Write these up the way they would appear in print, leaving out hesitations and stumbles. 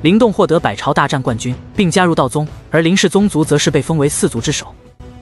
靈動獲得百朝大戰冠軍，並加入道宗，而林氏宗族則是被封為四族之首。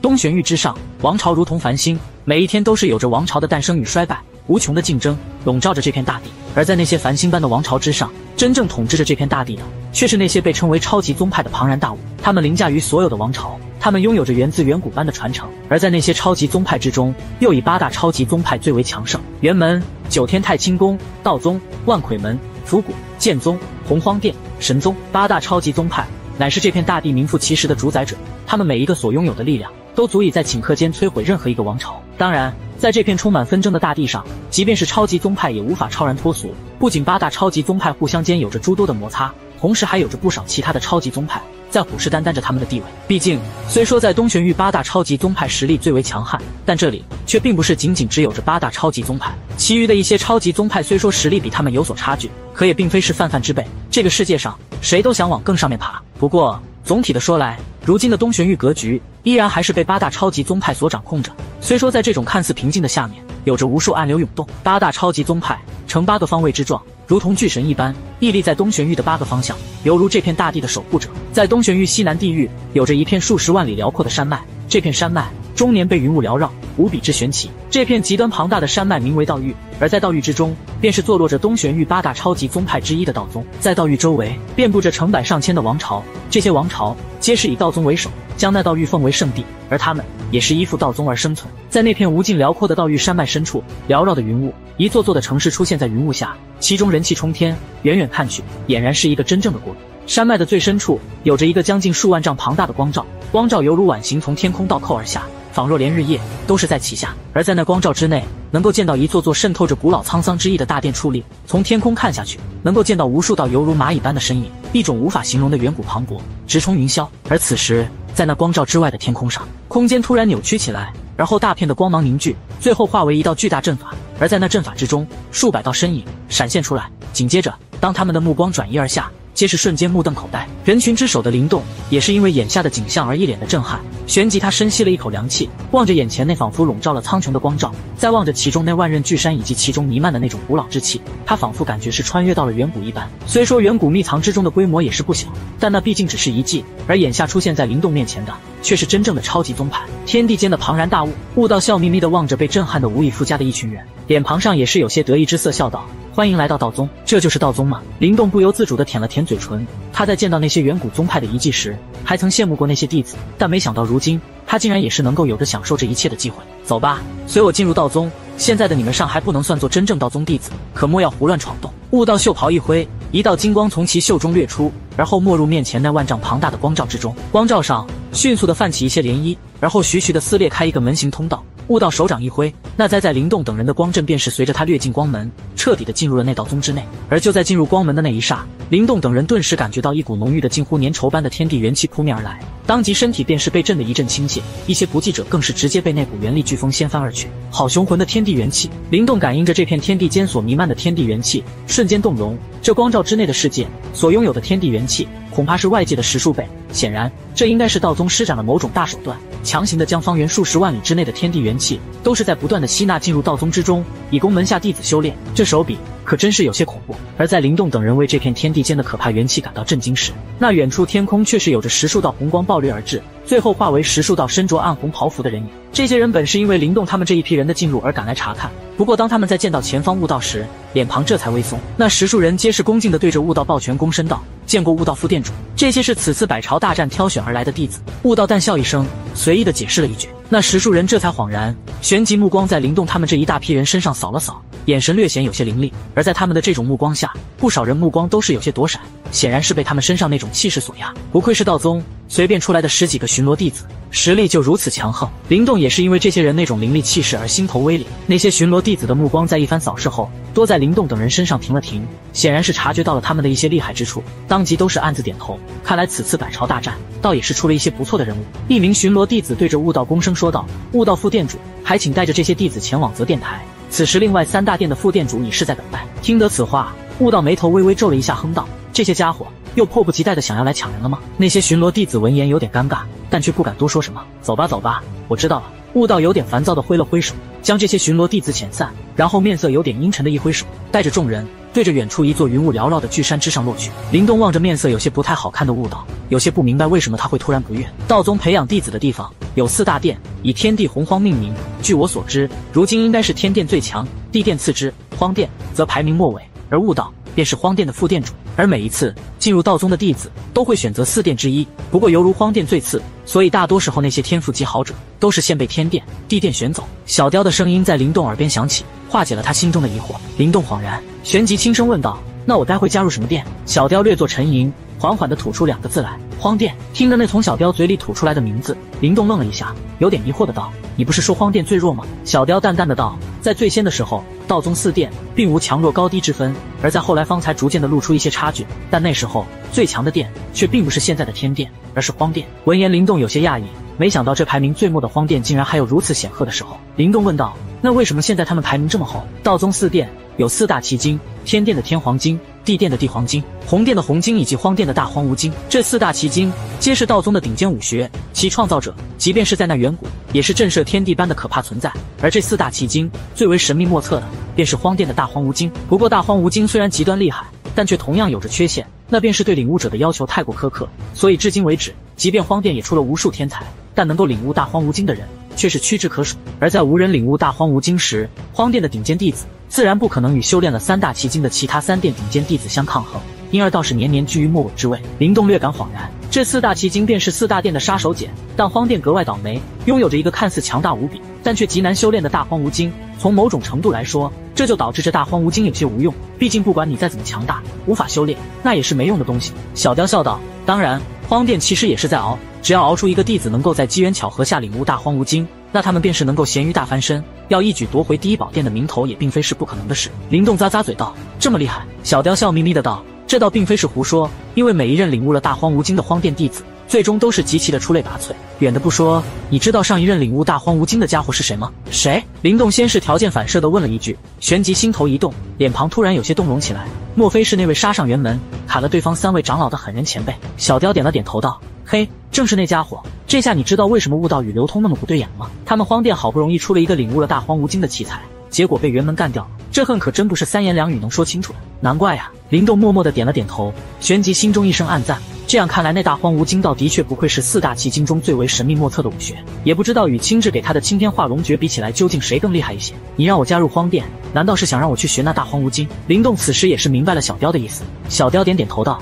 東玄域之上，王朝如同繁星，每一天都是有着王朝的誕生與衰敗，無窮的競爭籠罩着這片大地。而在那些繁星般的王朝之上，真正統治着這片大地的，卻是那些被稱為超級宗派的龐然大物。他們凌駕於所有的王朝，他們擁有着源自遠古般的傳承。而在那些超級宗派之中，又以8大超級宗派最為強盛：元門、九天太清宮、道宗、萬魁門、伏古、劍宗、洪荒殿、神宗。8大超級宗派乃是這片大地名副其實的主宰者，他們每一個所擁有的力量，都足以在顷刻間摧毀任何一個王朝。當然，在這片充滿紛爭的大地上，即便是超級宗派也無法超然脫俗。不僅8大超級宗派互相間有着諸多的摩擦，同時還有着不少其他的超級宗派在虎視眈眈着他們的地位。畢竟，雖說在東玄域8大超級宗派實力最為強悍，但這裡卻並不是僅僅只有着8大超級宗派，其餘的一些超級宗派雖說實力比他們有所差距，可也並非是泛泛之輩。這個世界上，誰都想往更上面爬。不過，總體的說來，如今的東玄域格局依然還是被8大超級宗派所掌控着。雖說在這種看似平靜的下面，有着無數暗流湧動，8大超級宗派呈8個方位之狀，如同巨神一般，屹立在東玄域的8個方向，猶如這片大地的守護者。在東玄域西南地域，有着一片數十萬里遼闊的山脈，這片山脈終年被雲霧繚繞，無比之玄奇。這片極端龐大的山脈名為道域，而在道域之中，便是坐落着東玄域8大超級宗派之一的道宗。在道域周圍，遍布着成百上千的王朝，這些王朝皆是以道宗為首，將那道域奉為聖地，而他們也是依附道宗而生存。在那片無盡遼闊的道域山脈深處，繚繞的雲霧，一座座的城市出現在雲霧下，其中人氣衝天，遠遠看去，儼然是一個真正的國度。山脈的最深處，有着一個將近數萬丈龐大的光照，光照猶如晚星從天空倒扣而下，仿若連日夜都是在其下。而在那光照之內，能夠見到一座座滲透着古老滄桑之意的大殿矗立，從天空看下去，能夠見到無數道猶如螞蟻般的身影，一種無法形容的遠古磅礴，直衝雲霄。而此時，在那光照之外的天空上，空間突然扭曲起來，而後大片的光芒凝聚，最後化為一道巨大陣法。而在那陣法之中，數百道身影閃現出來，緊接着，當他們的目光轉移而下，皆是瞬間目瞪口呆。人群之首的靈動也是因為眼下的景象而一臉的震撼，旋即他深吸了一口涼氣，望着眼前那仿佛籠罩了蒼穹的光照，再望着其中那萬仞巨山以及其中彌漫的那種古老之氣，他仿佛感覺是穿越到了遠古一般。雖說遠古秘藏之中的規模也是不小，但那畢竟只是遺跡，而眼下出現在靈動面前的卻是真正的超級宗派。天地間的龐然大物，悟道笑眯眯地望着被震撼得無以復加的一群人，臉龐上也是有些得意之色，笑道：“歡迎來到道宗，這就是道宗嗎？”靈動不由自主地舔了舔嘴唇，他在見到那些遠古宗派的遺跡時，還曾羨慕過那些弟子，但沒想到如今他竟然也是能夠有着享受這一切的機會。走吧，隨我進入道宗。現在的你們尚還不能算作真正道宗弟子，可莫要胡亂闖動。悟道袖袍一揮，一道金光從其袖中掠出，而後沒入面前那萬丈龐大的光照之中。光照上迅速地泛起一些漣漪，而後徐徐地撕裂開一個門形通道。悟道手掌一揮，那栽在靈動等人的光陣便是隨着他掠進光門，徹底地進入了那道宗之內。而就在進入光門的那一剎，靈動等人頓時感覺到一股濃郁的近乎粘稠般的天地元氣撲面而來，當即身體便是被震得一陣傾瀉，一些不濟者更是直接被那股元力颶風掀翻而去。好雄渾的天地元氣！靈動感應着這片天地間所彌漫的天地元氣，瞬間動容。這光照之內的世界所擁有的天地元氣，恐怕是外界的10數倍。顯然，這應該是道宗施展了某種大手段，強行的將方圓數十萬里之內的天地元氣都是在不斷的吸納進入道宗之中，以供門下弟子修煉。這手筆可真是有些恐怖。而在靈動等人为這片天地間的可怕元氣感到震驚時，那遠處天空卻是有着10數道紅光暴掠而至，最後化為10數道身着暗紅袍服的人影。這些人本是因為靈動他們這一批人的進入而趕來查看，不過當他們在見到前方悟道時，臉龐這才微鬆。那10數人皆是恭敬地對着悟道抱拳躬身道：“見過悟道副殿主，這些是此次百朝大戰挑選而來的弟子。”悟道淡笑一聲，隨意地解釋了一句。那10數人這才恍然，旋即目光在靈動他們這一大批人身上掃了掃，眼神略顯有些凌厲。而在他們的這種目光下，不少人目光都是有些躲閃，顯然是被他們身上那種氣勢所壓。不愧是道宗隨便出來的10幾個巡邏弟子，實力就如此強橫。靈動也是因為這些人那種凌厲氣勢而心頭微凛。那些巡邏弟子的目光在一番掃視後，多在靈動等人身上停了停，顯然是察覺到了他們的一些厲害之處，當即都是暗自點頭。看來此次百朝大戰倒也是出了一些不錯的人物。一名巡逻弟子对着悟道躬聲說道：“悟道副殿主，還請帶着這些弟子前往擇殿台。”此時另外3大殿的副殿主已是在等待。聽得此話，悟道眉頭微微皺了一下，哼道：“這些家伙又迫不及待地想要來搶人了嗎？”那些巡邏弟子聞言有點尷尬，但卻不敢多說什麼。走吧走吧，我知道了。悟道有點煩躁地揮了揮手，將這些巡邏弟子遣散，然後面色有點陰沉的一揮手，帶着眾人對着遠處一座雲霧繚繞的巨山之上落去。林動望着面色有些不太好看的悟道，有些不明白為什麼他會突然不悅。道宗培養弟子的地方有4大殿，以天地洪荒命名。據我所知，如今應該是天殿最強，地殿次之，荒殿則排名末尾，而悟道便是荒殿的副殿主。而每一次進入道宗的弟子都會選擇4殿之一，不過猶如荒殿最次，所以大多時候那些天賦極好者都是先被天殿、地殿選走。小雕的聲音在林動耳邊響起，化解了他心中的疑惑。林動恍然，旋即輕聲問道：“那我待會加入什麼殿？”小雕略作沉吟，緩緩地吐出2個字來：“荒殿。”聽着那從小雕嘴裡吐出來的名字，林動愣了一下，有點疑惑的道：“你不是說荒殿最弱嗎？”小雕淡淡的道：“在最先的時候，道宗4殿並無強弱高低之分，而在後來方才逐漸的露出一些差距。但那时候最強的殿卻並不是現在的天殿，而是荒殿。”聞言，林動有些訝異，沒想到這排名最末的荒殿竟然還有如此顯赫的時候。林動問道：“那為什麼現在他們排名這麼後？”道宗4殿有4大奇經，天殿的天黃經，地殿的地黄經，洪殿的洪經以及荒殿的大荒无经。這4大奇經皆是道宗的頂尖武學，其創造者即便是在那遠古也是震慑天地般的可怕存在。而這4大奇經最為神秘莫測的便是荒殿的大荒无經。不過大荒無經雖然極端厲害，但卻同樣有着缺陷，那便是對領悟者的要求太過苛刻。所以至今為止，即便荒殿也出了無數天才，但能夠領悟大荒无經的人卻是屈指可數。而在无人領悟大荒无經時，荒殿的頂尖弟子自然不可能與修煉了3大奇經的其他3殿頂尖弟子相抗衡，因而倒是年年居於末尾之位。林動略感恍然，這4大奇經便是4大殿的杀手鐧，但荒殿格外倒霉，擁有着一個看似強大無比，但卻極難修煉的大荒无經。從某種程度來說，這就導致這大荒無經有些無用，畢竟不管你再怎麼強大，無法修煉，那也是沒用的東西。小雕笑道：“當然，荒殿其實也是在熬，只要熬出一個弟子能夠在機緣巧合下領悟大荒無經，那他們便是能夠鹹魚大翻身，要一舉奪回第一寶殿的名頭也並非是不可能的事。”林動咂咂嘴道：“這麼厲害？”小雕笑眯眯的道：“這倒並非是胡說，因為每一任領悟了大荒無經的荒殿弟子，最終都是極其的出類拔萃。遠的不說，你知道上一任領悟大荒無經的家伙是誰嗎？”“誰？”林動先是條件反射地問了一句，旋即心頭一動，臉龐突然有些動容起來。莫非是那位殺上轅門，砍了對方3位長老的狠人前輩？小雕點了點頭道：“嘿，正是那家伙。這下你知道為什麼悟道與流通那麼不對眼了嗎？他們荒殿好不容易出了一個領悟了大荒無經的奇才，結果被轅門幹掉了，這恨可真不是3言2語能說清楚的。難怪呀。”林動默默地點了點頭，旋即心中一聲暗讚。這樣看來，那大荒无經道的確不愧是4大奇經中最為神秘莫測的武學，也不知道與親自給他的青天化龍訣比起來，究竟誰更厲害一些。你讓我加入荒殿，難道是想讓我去學那大荒无經？林動此時也是明白了小雕的意思。小雕點點頭道：“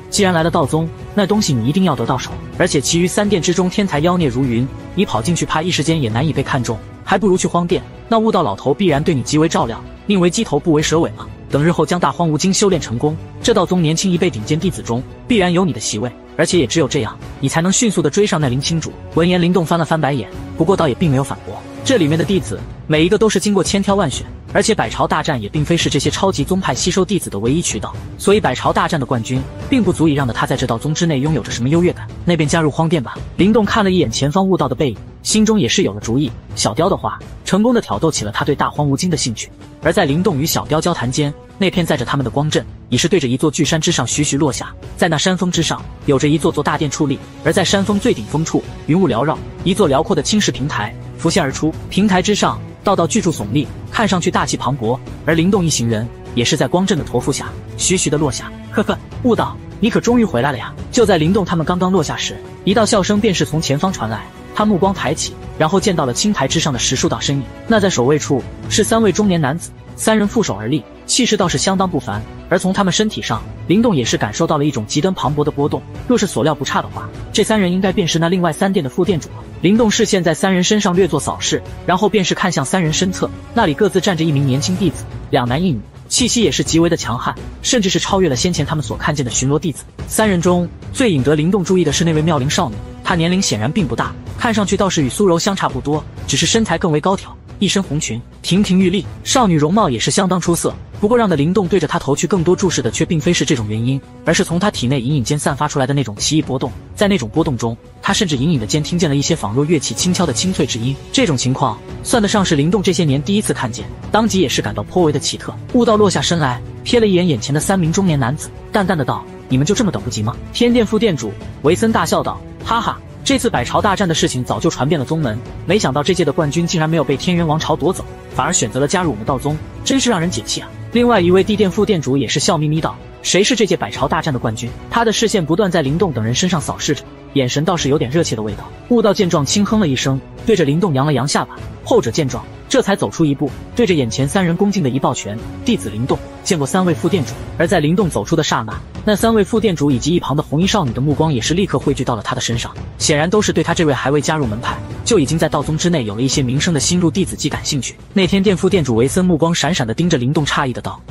既然來了道宗，那東西你一定要得到手，而且其餘3殿之中天才妖孽如雲，你跑進去怕一時間也難以被看中，還不如去荒殿，那悟道老頭必然對你極為照料，寧為雞頭不為蛇尾嘛。等日後將大荒无經修煉成功，這道宗年輕一輩頂尖弟子中必然有你的席位，而且也只有這樣，你才能迅速地追上那林清主。”聞言，林動翻了翻白眼，不過倒也並沒有反駁。這裡面的弟子每一個都是經過千挑萬選，而且百朝大戰也並非是這些超級宗派吸收弟子的唯一渠道，所以百朝大戰的冠軍並不足以讓他在這道宗之內擁有着什麼優越感。那便加入荒殿吧。林動看了一眼前方悟道的背影，心中也是有了主意。小雕的話成功地挑逗起了他對大荒无經的興趣。而在林動與小雕交談間，那片載着他們的光陣已是對着一座巨山之上徐徐落下。在那山峰之上，有着一座座大殿矗立，而在山峰最頂峰處，雲霧繚繞，一座遼闊的青石平台浮現而出。平台之上，道道巨柱聳立，看上去大氣磅礴。而林動一行人也是在光陣的托付下，徐徐的落下。呵呵，悟道，你可終於回來了呀！就在林動他們剛剛落下時，一道笑聲便是從前方傳來。他目光抬起，然後見到了青台之上的10數道身影。那在首位處是3位中年男子，3人负手而立，氣勢倒是相當不凡。而從他們身體上，林動也是感受到了一種極端磅礴的波动。若是所料不差的話，這3人應該便是那另外3殿的副殿主了。林動視線在3人身上略作掃視，然後便是看向3人身側，那裡各自站着一名年輕弟子，2男1女，氣息也是極為的強悍，甚至是超越了先前他們所看見的巡邏弟子。3人中最引得林動注意的是那位妙齡少女，她年齡显然並不大，看上去倒是與蘇柔相差不多，只是身材更为高挑，一身紅裙，亭亭玉立，少女容貌也是相當出色。不過讓得林動對着她投去更多注視的卻並非是這種原因，而是從她體內隱隱間散發出來的那種奇異波動。在那種波動中，他甚至隱隱的間聽見了一些仿若樂器輕敲的清脆之音。這種情況算得上是林動這些年第一次看見，當即也是感到頗為的奇特。悟道落下身來，瞥了一眼眼前的3名中年男子，淡淡的道：“你們就這麼等不及嗎？”天殿副殿主維森大笑道：“哈哈，這次百朝大戰的事情早就傳遍了宗門，沒想到這屆的冠軍竟然沒有被天元王朝奪走，反而選擇了加入我們道宗，真是讓人解氣啊！”另外一位地店副店主也是笑眯眯道：“誰是這屆百朝大戰的冠軍？”他的視線不斷在靈動等人身上掃視着，眼神倒是有點熱切的味道。悟道見狀輕哼了一聲，對着靈動揚了揚下巴。後者見狀，這才走出一步，對着眼前三人恭敬的一抱拳：“弟子靈動見過三位副店主。”而在靈動走出的剎那，那三位副店主以及一旁的紅衣少女的目光也是立刻匯聚到了他的身上，顯然都是對他這位還未加入门派就已經在道宗之內有了一些名聲的新入弟子既感興趣。那天店副店主維森目光閃閃地盯着靈動，诧異的道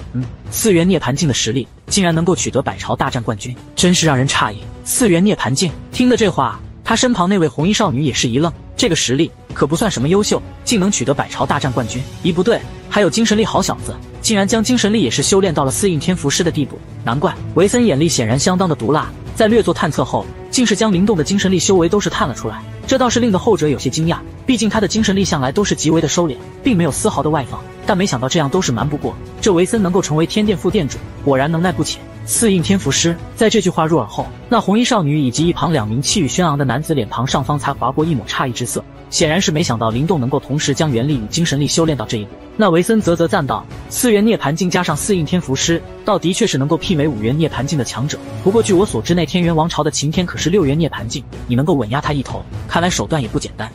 ：“4元涅槃境的實力竟然能夠取得百朝大戰冠軍，真是讓人詫異。4元涅槃境。”聽的這話，他身旁那位紅衣少女也是一愣，這個實力可不算什麼優秀，竟能取得百朝大戰冠軍。一不对，還有精神力好小子，竟然将精神力也是修煉到了4印天符師的地步。難怪維森眼力顯然相当的毒辣，在略作探測後，竟是将灵动的精神力修为都是探了出来。這倒是令得後者有些驚訝，畢竟他的精神力向來都是極為的收斂，並沒有絲毫的外放。但沒想到這樣都是瞞不過這維森能夠成為天殿副店主，果然能耐不淺。4印天符師，在這句話入耳後，那紅衣少女以及一旁2名氣宇軒昂的男子臉龐上方才劃過一抹詫異之色，顯然是沒想到靈動能夠同時將元力與精神力修煉到這一步。那維森嘖讚道：“4元涅槃境加上4印天符師，倒的確是能夠媲美5元涅槃境的強者。不過據我所知，那天元王朝的擎天可是6元涅槃境，你能夠穩壓他一頭，看來手段也不簡單。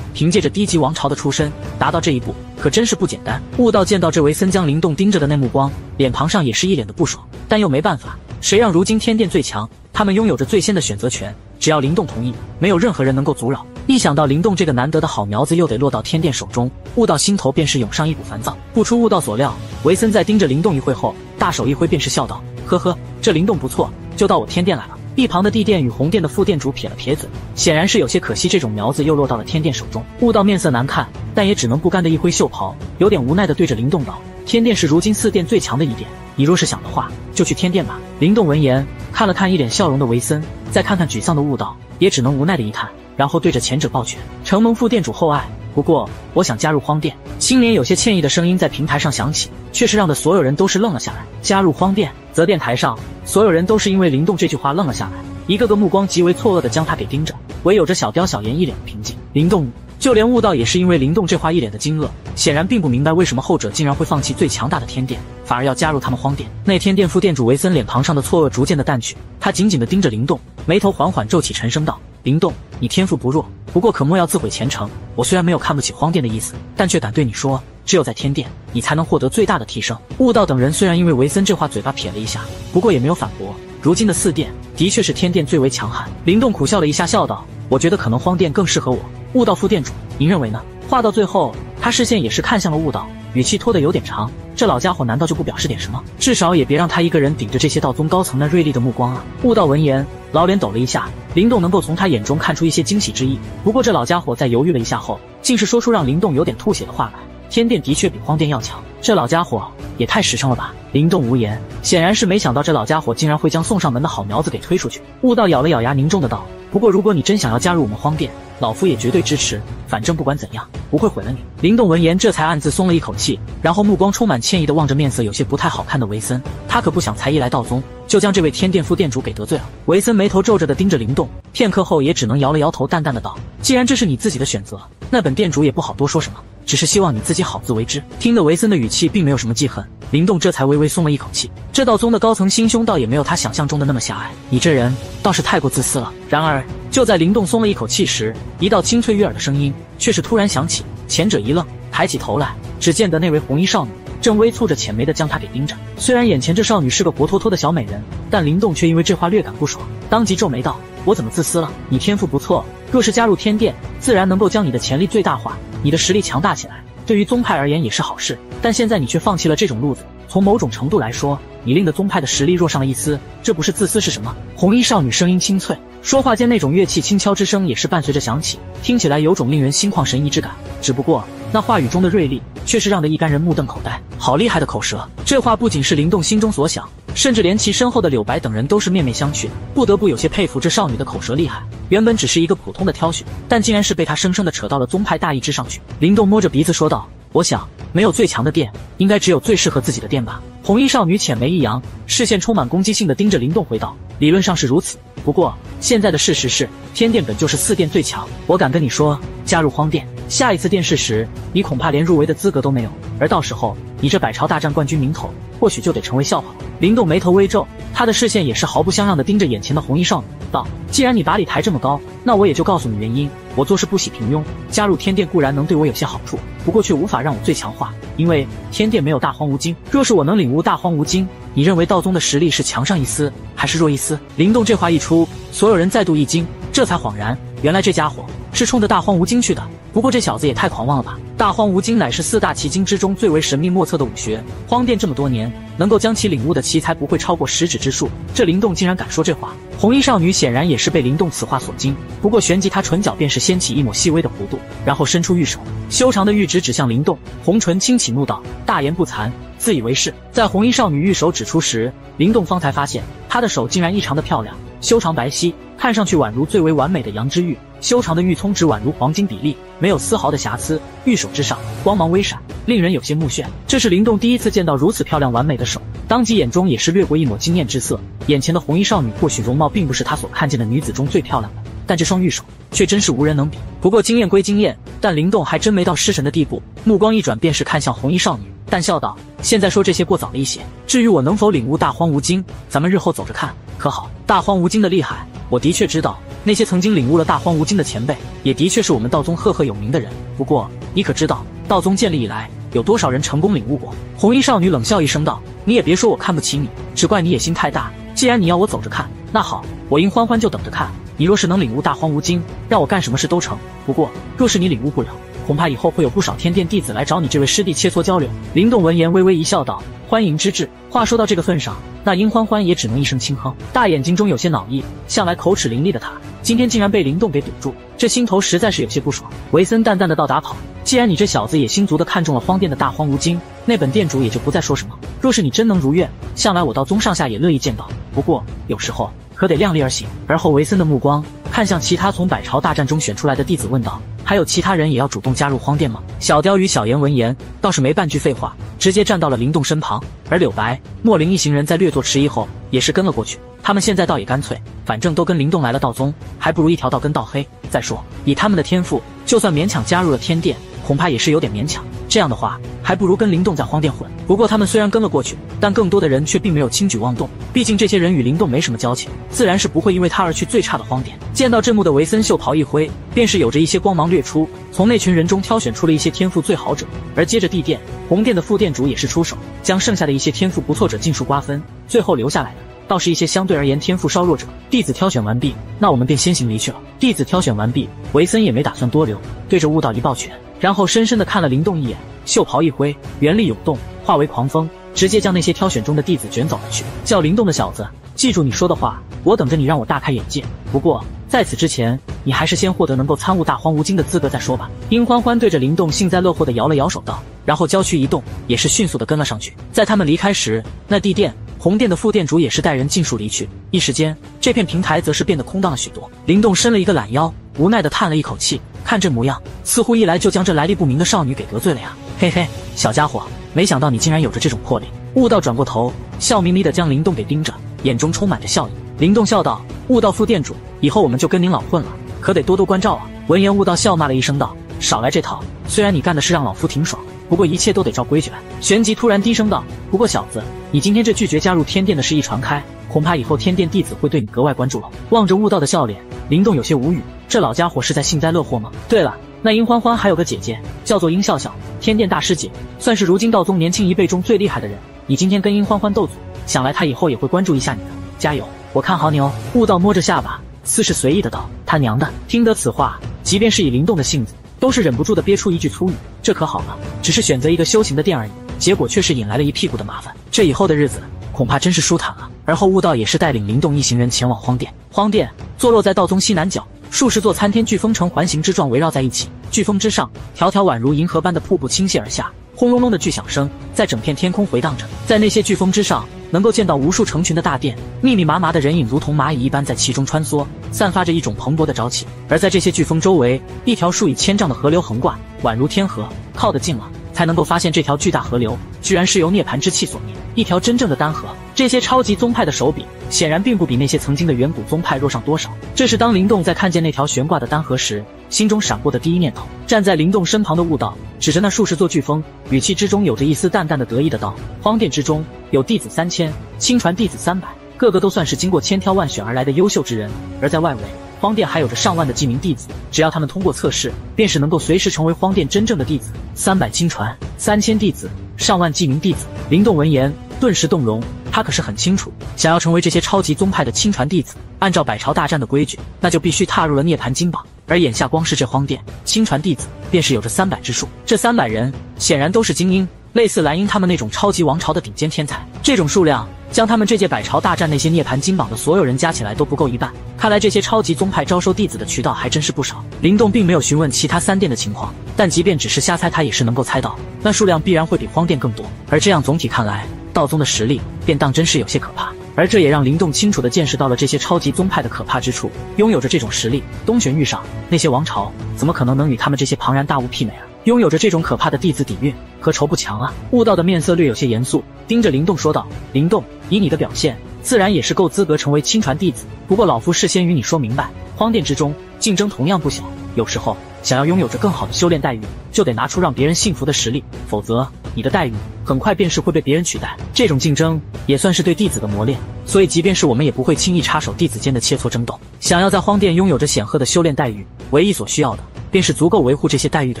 憑借着低級王朝的出身達到這一步，可真是不簡單。”悟道見到這維森將靈動盯着的那目光，臉龐上也是一臉的不爽，但又沒辦法，誰讓如今天殿最強，他們擁有着最先的選擇權，只要靈動同意，沒有任何人能夠阻擾。一想到靈動這個難得的好苗子又得落到天殿手中，悟道心頭便是湧上一股煩躁。不出悟道所料，維森在盯着靈動一會後，大手一揮便是笑道：“呵呵，這靈動不錯，就到我天殿來了。”一旁的地殿與紅殿的副店主撇了撇嘴，顯然是有些可惜这種苗子又落到了天殿手中。悟道面色難看，但也只能不甘的一揮袖袍，有點無奈的對着靈動道：“天殿是如今4殿最強的一殿，你若是想的話，就去天殿吧。”靈動聞言，看了看一臉笑容的維森，再看看沮喪的悟道，也只能無奈的一嘆，然後對着前者抱拳：“承蒙副店主厚愛，不過我想加入荒殿。”青年有些歉意的聲音在平台上響起，卻是讓的所有人都是愣了下來。加入荒殿？則殿台上所有人都是因為靈動這句話愣了下來，一個個目光極為錯愕地將他給盯着，唯有着小雕小妍一臉的平靜。靈動，就連悟道也是因為靈動這話一臉的驚愕，顯然並不明白為什麼後者竟然會放棄最強大的天殿，反而要加入他們荒殿。那天殿副店主維森臉龐上的錯愕逐漸的淡去，他緊緊地盯着靈動，眉頭緩緩皺起，沉聲道：“靈動，你天賦不弱，不過可莫要自毀前程。我雖然沒有看不起荒殿的意思，但卻敢對你說，只有在天殿，你才能獲得最大的提升。”悟道等人雖然因為維森這話嘴巴撇了一下，不過也沒有反駁。如今的4殿的確是天殿最為強悍。靈動苦笑了一下，笑道：“我覺得可能荒殿更適合我。悟道副店主，您認為呢？”話到最後，他視線也是看向了悟道，語氣拖得有點長。這老家伙難道就不表示點什麼？至少也別讓他一個人頂着這些道宗高層那銳利的目光啊！悟道聞言，老臉抖了一下。靈動能夠從他眼中看出一些驚喜之意，不過這老家伙在猶豫了一下後，竟是說出讓靈動有點吐血的話來：“天殿的確比荒殿要強。”這老家伙也太實誠了吧！靈動無言，顯然是沒想到這老家伙竟然會將送上門的好苗子給推出去。悟道咬了咬牙，凝重的道：“不過如果你真想要加入我們荒殿，老夫也絕對支持，反正不管怎樣，不會毀了你。”靈動聞言，這才暗自鬆了一口氣，然後目光充滿歉意地望着面色有些不太好看的維森。他可不想才一來道宗，就將這位天殿副店主給得罪了。維森眉頭皺着地盯着靈動，片刻後也只能搖了搖頭，淡淡的道：“既然這是你自己的選擇，那本店主也不好多說什麼，只是希望你自己好自為之。”聽得維森的語氣並沒有什麼記恨，靈動這才微微鬆了一口氣。這道宗的高層心胸倒也沒有他想象中的那麼狹隘，你這人倒是太過自私了。然而就在靈動鬆了一口氣時，一道清脆悅耳的聲音卻是突然響起。前者一愣，抬起頭來，只見得那位紅衣少女正微蹙着淺眉的將他給盯着。雖然眼前這少女是個活脫脫的小美人，但靈動卻因為這話略感不爽，當即皺眉道：“我怎麼自私了？你天賦不錯，若是加入天殿，自然能夠將你的潛力最大化，你的實力強大起來，對於宗派而言也是好事。但現在你卻放棄了這種路子，從某種程度來說，你令得宗派的實力弱上了一絲，這不是自私是什麼？”紅衣少女聲音清脆，說話間那種樂器輕敲之聲也是伴隨着響起，聽起來有種令人心曠神怡之感。只不過那話語中的銳利卻是讓得一干人目瞪口呆。好厲害的口舌！這話不僅是靈動心中所想，甚至連其身後的柳白等人都是面面相覷，不得不有些佩服這少女的口舌厲害。原本只是一個普通的挑選，但竟然是被她生生的扯到了宗派大義之上去。靈動摸着鼻子說道：“我想沒有最強的殿，應該只有最適合自己的殿吧。”紅衣少女淺眉一揚，視線充滿攻擊性的盯着靈動回道：“理論上是如此，不過現在的事實是，天殿本就是4殿最強。我敢跟你說，加入荒殿，下一次殿試時，你恐怕連入圍的資格都沒有。而到時候，你這百朝大戰冠軍名頭，或許就得成為笑話了。林動眉頭微皺，他的視線也是毫不相讓地盯着眼前的紅衣少女，道：既然你把你抬這麼高，那我也就告訴你原因。我做事不喜平庸，加入天殿固然能對我有些好處，不過卻無法讓我最強化，因為天殿沒有大荒無經。若是我能領悟大荒無經，你認為道宗的實力是強上一絲，還是弱一絲？林動這話一出，所有人再度一驚，這才恍然，原來這家伙是衝着大荒無經去的。不過這小子也太狂妄了吧！大荒無經乃是四大奇經之中最為神秘莫測的武學，荒殿這麼多年，能夠将其領悟的奇才不會超過10指之數。這林動竟然敢說這話，紅衣少女顯然也是被林動此話所驚。不過旋即她唇角便是掀起一抹細微的弧度，然後伸出玉手，修長的玉指指向林動，紅唇輕啟怒道：大言不慚，自以為是。在紅衣少女玉手指出時，林動方才發現她的手竟然異常的漂亮，修長白皙，看上去宛如最為完美的羊脂玉。修長的玉葱指宛如黃金比例，沒有絲毫的瑕疵，玉手之上光芒微閃，令人有些目眩。這是林動第一次見到如此漂亮完美的手，當即眼中也是掠過一抹驚豔之色。眼前的紅衣少女或許容貌並不是他所看見的女子中最漂亮的，但這雙玉手卻真是無人能比。不過驚豔歸驚豔，但林動還真沒到失神的地步，目光一轉便是看向紅衣少女，淡笑道：現在說這些過早了一些，至於我能否領悟大荒無經，咱們日後走着看，可好？大荒無經的厲害，我的確知道，那些曾經領悟了大荒無經的前輩，也的確是我們道宗赫赫有名的人。不過你可知道，道宗建立以來，有多少人成功領悟過？紅衣少女冷笑一聲道：你也別說我看不起你，只怪你野心太大。既然你要我走着看，那好，我殷歡歡就等着看。你若是能領悟大荒無經，讓我幹什麼事都成。不過若是你領悟不了，恐怕以後會有不少天殿弟子來找你這位師弟切磋交流。林動聞言微微一笑道：歡迎之至。話說到這個份上，那殷歡歡也只能一聲輕哼，大眼睛中有些惱意。向來口齒伶俐的他，今天竟然被林動給堵住，這心頭實在是有些不爽。維森淡淡的道：打跑，既然你這小子也心足的看中了荒殿的大荒无经，那本殿主也就不再說什麼。若是你真能如願，向来我道宗上下也樂意見到，不過有時候可得量力而行。而後維森的目光看向其他從百朝大戰中選出來的弟子，問道：還有其他人也要主動加入荒殿嗎？小雕與小妍聞言倒是沒半句廢話，直接站到了林動身旁。而柳白、莫林一行人在略作遲疑後也是跟了過去。他們現在倒也乾脆，反正都跟林動來了道宗，還不如一條道跟到黑。再說以他們的天賦，就算勉强加入了天殿，恐怕也是有點勉强。這樣的話，還不如跟林動在荒殿混。不過他們雖然跟了過去，但更多的人卻並沒有輕舉妄動，畢竟這些人與林動沒什麼交情，自然是不會因為他而去最差的荒殿。見到這幕的維森袖袍一揮，便是有着一些光芒掠出，從那群人中挑選出了一些天賦最好者。而接着地殿、紅殿的副殿主也是出手，將剩下的一些天賦不錯者尽數瓜分，最後留下来的倒是一些相对而言天賦稍弱者。弟子挑選完畢，那我們便先行離去了。弟子挑選完畢，維森也沒打算多留，對着悟道一抱拳，然後深深地看了林动一眼，袖袍一揮，元力湧動，化為狂風，直接将那些挑選中的弟子捲走而去。叫林動的小子，記住你說的話，我等着你讓我大開眼界。不過在此之前，你還是先獲得能夠參悟大荒无经的資格再說吧。殷歡歡對着林動幸災樂禍地搖了搖手道，然後娇軀一動，也是迅速地跟了上去。在他們離開時，那地殿、紅殿的副殿主也是帶人盡數離去，一時間這片平台則是變得空蕩了許多。林動伸了一個懶腰，無奈地嘆了一口氣，看這模樣，似乎一來就將這來歷不明的少女給得罪了呀。嘿嘿，小家伙，沒想到你竟然有着這種魄力。悟道轉過頭，笑眯眯地將林動給盯着，眼中充滿着笑意。林動笑道：悟道副殿主，以後我們就跟您老混了，可得多多關照啊。聞言悟道笑罵了一聲道：少來這套，雖然你幹的是讓老夫挺爽，不過一切都得照規矩來。旋即突然低聲道：不過小子，你今天這拒絕加入天殿的事一傳開，恐怕以後天殿弟子會對你格外關注了。望着悟道的笑臉，林動有些無語，這老家伙是在幸災樂禍嗎？對了，那殷歡歡還有個姐姐，叫做殷笑笑，天殿大師姐，算是如今道宗年輕一輩中最厲害的人。你今天跟殷歡歡鬥嘴，想來他以後也會關注一下你的，加油，我看好你哦。悟道摸着下巴，似是隨意的道：他娘的！听得此話，即便是以林動的性子，都是忍不住的憋出一句粗語。這可好了，只是選擇一個修行的殿而已，結果卻是引來了一屁股的麻煩。這以後的日子恐怕真是舒坦了。而後悟道也是帶領林動一行人前往荒殿。荒殿坐落在道宗西南角，數十座參天巨峰呈環形之狀圍繞在一起，巨峰之上，條條宛如銀河般的瀑布傾瀉而下，轟隆隆的巨響聲在整片天空回盪着。在那些巨峰之上，能夠見到無數成群的大鈿，密密麻麻的人影如同螞蟻一般在其中穿梭，散發着一種蓬勃的朝氣。而在這些巨峰周圍，一條數以千丈的河流橫貫，宛如天河。靠得近了，才能夠發現這條巨大河流居然是由涅槃之氣所捏，一條真正的丹河。這些超級宗派的手筆顯然並不比那些曾經的遠古宗派弱上多少。這是當靈動在看見那條懸掛的丹河時，心中閃過的第一念頭。站在靈動身旁的悟道指着那數十座巨峰，語氣之中有着一絲淡淡的得意的道：荒殿之中有弟子3000，親傳弟子300，個個都算是經過千挑萬選而來的優秀之人。而在外圍，荒殿還有着上萬的記名弟子，只要他們通過測試，便是能夠隨時成為荒殿真正的弟子。300親傳，3000弟子，上萬記名弟子。靈動聞言頓時動容，他可是很清楚，想要成為這些超級宗派的親傳弟子，按照百朝大戰的規矩，那就必須踏入了涅槃金榜。而眼下光是這荒殿親傳弟子，便是有着300之數。這300人顯然都是精英，類似藍鷹他們那種超級王朝的頂尖天才。這種數量，將他們這屆百朝大戰那些涅槃金榜的所有人加起来都不夠一半。看來這些超級宗派招收弟子的渠道還真是不少。靈動並沒有詢問其他3殿的情況，但即便只是瞎猜，他也是能夠猜到，那數量必然會比荒殿更多。而這樣總體看來，道宗的實力便當真是有些可怕。而這也讓靈動清楚地見識到了這些超級宗派的可怕之處。擁有着這種實力，東玄域上那些王朝怎麼可能能與他們這些龐然大物媲美啊？擁有着這種可怕的弟子底蘊，何愁不強啊？悟道的面色略有些嚴肅，盯着靈動說道：靈動，以你的表現，自然也是夠資格成為親傳弟子。不過老夫事先與你說明白，荒殿之中競爭同樣不小，有時候想要擁有着更好的修煉待遇，就得拿出讓別人信服的實力，否則你的待遇很快便是會被別人取代。這種競爭也算是对弟子的磨練，所以即便是我們也不會輕易插手弟子間的切磋爭鬥。想要在荒殿擁有着顯赫的修煉待遇，唯一所需要的便是足夠維護這些待遇的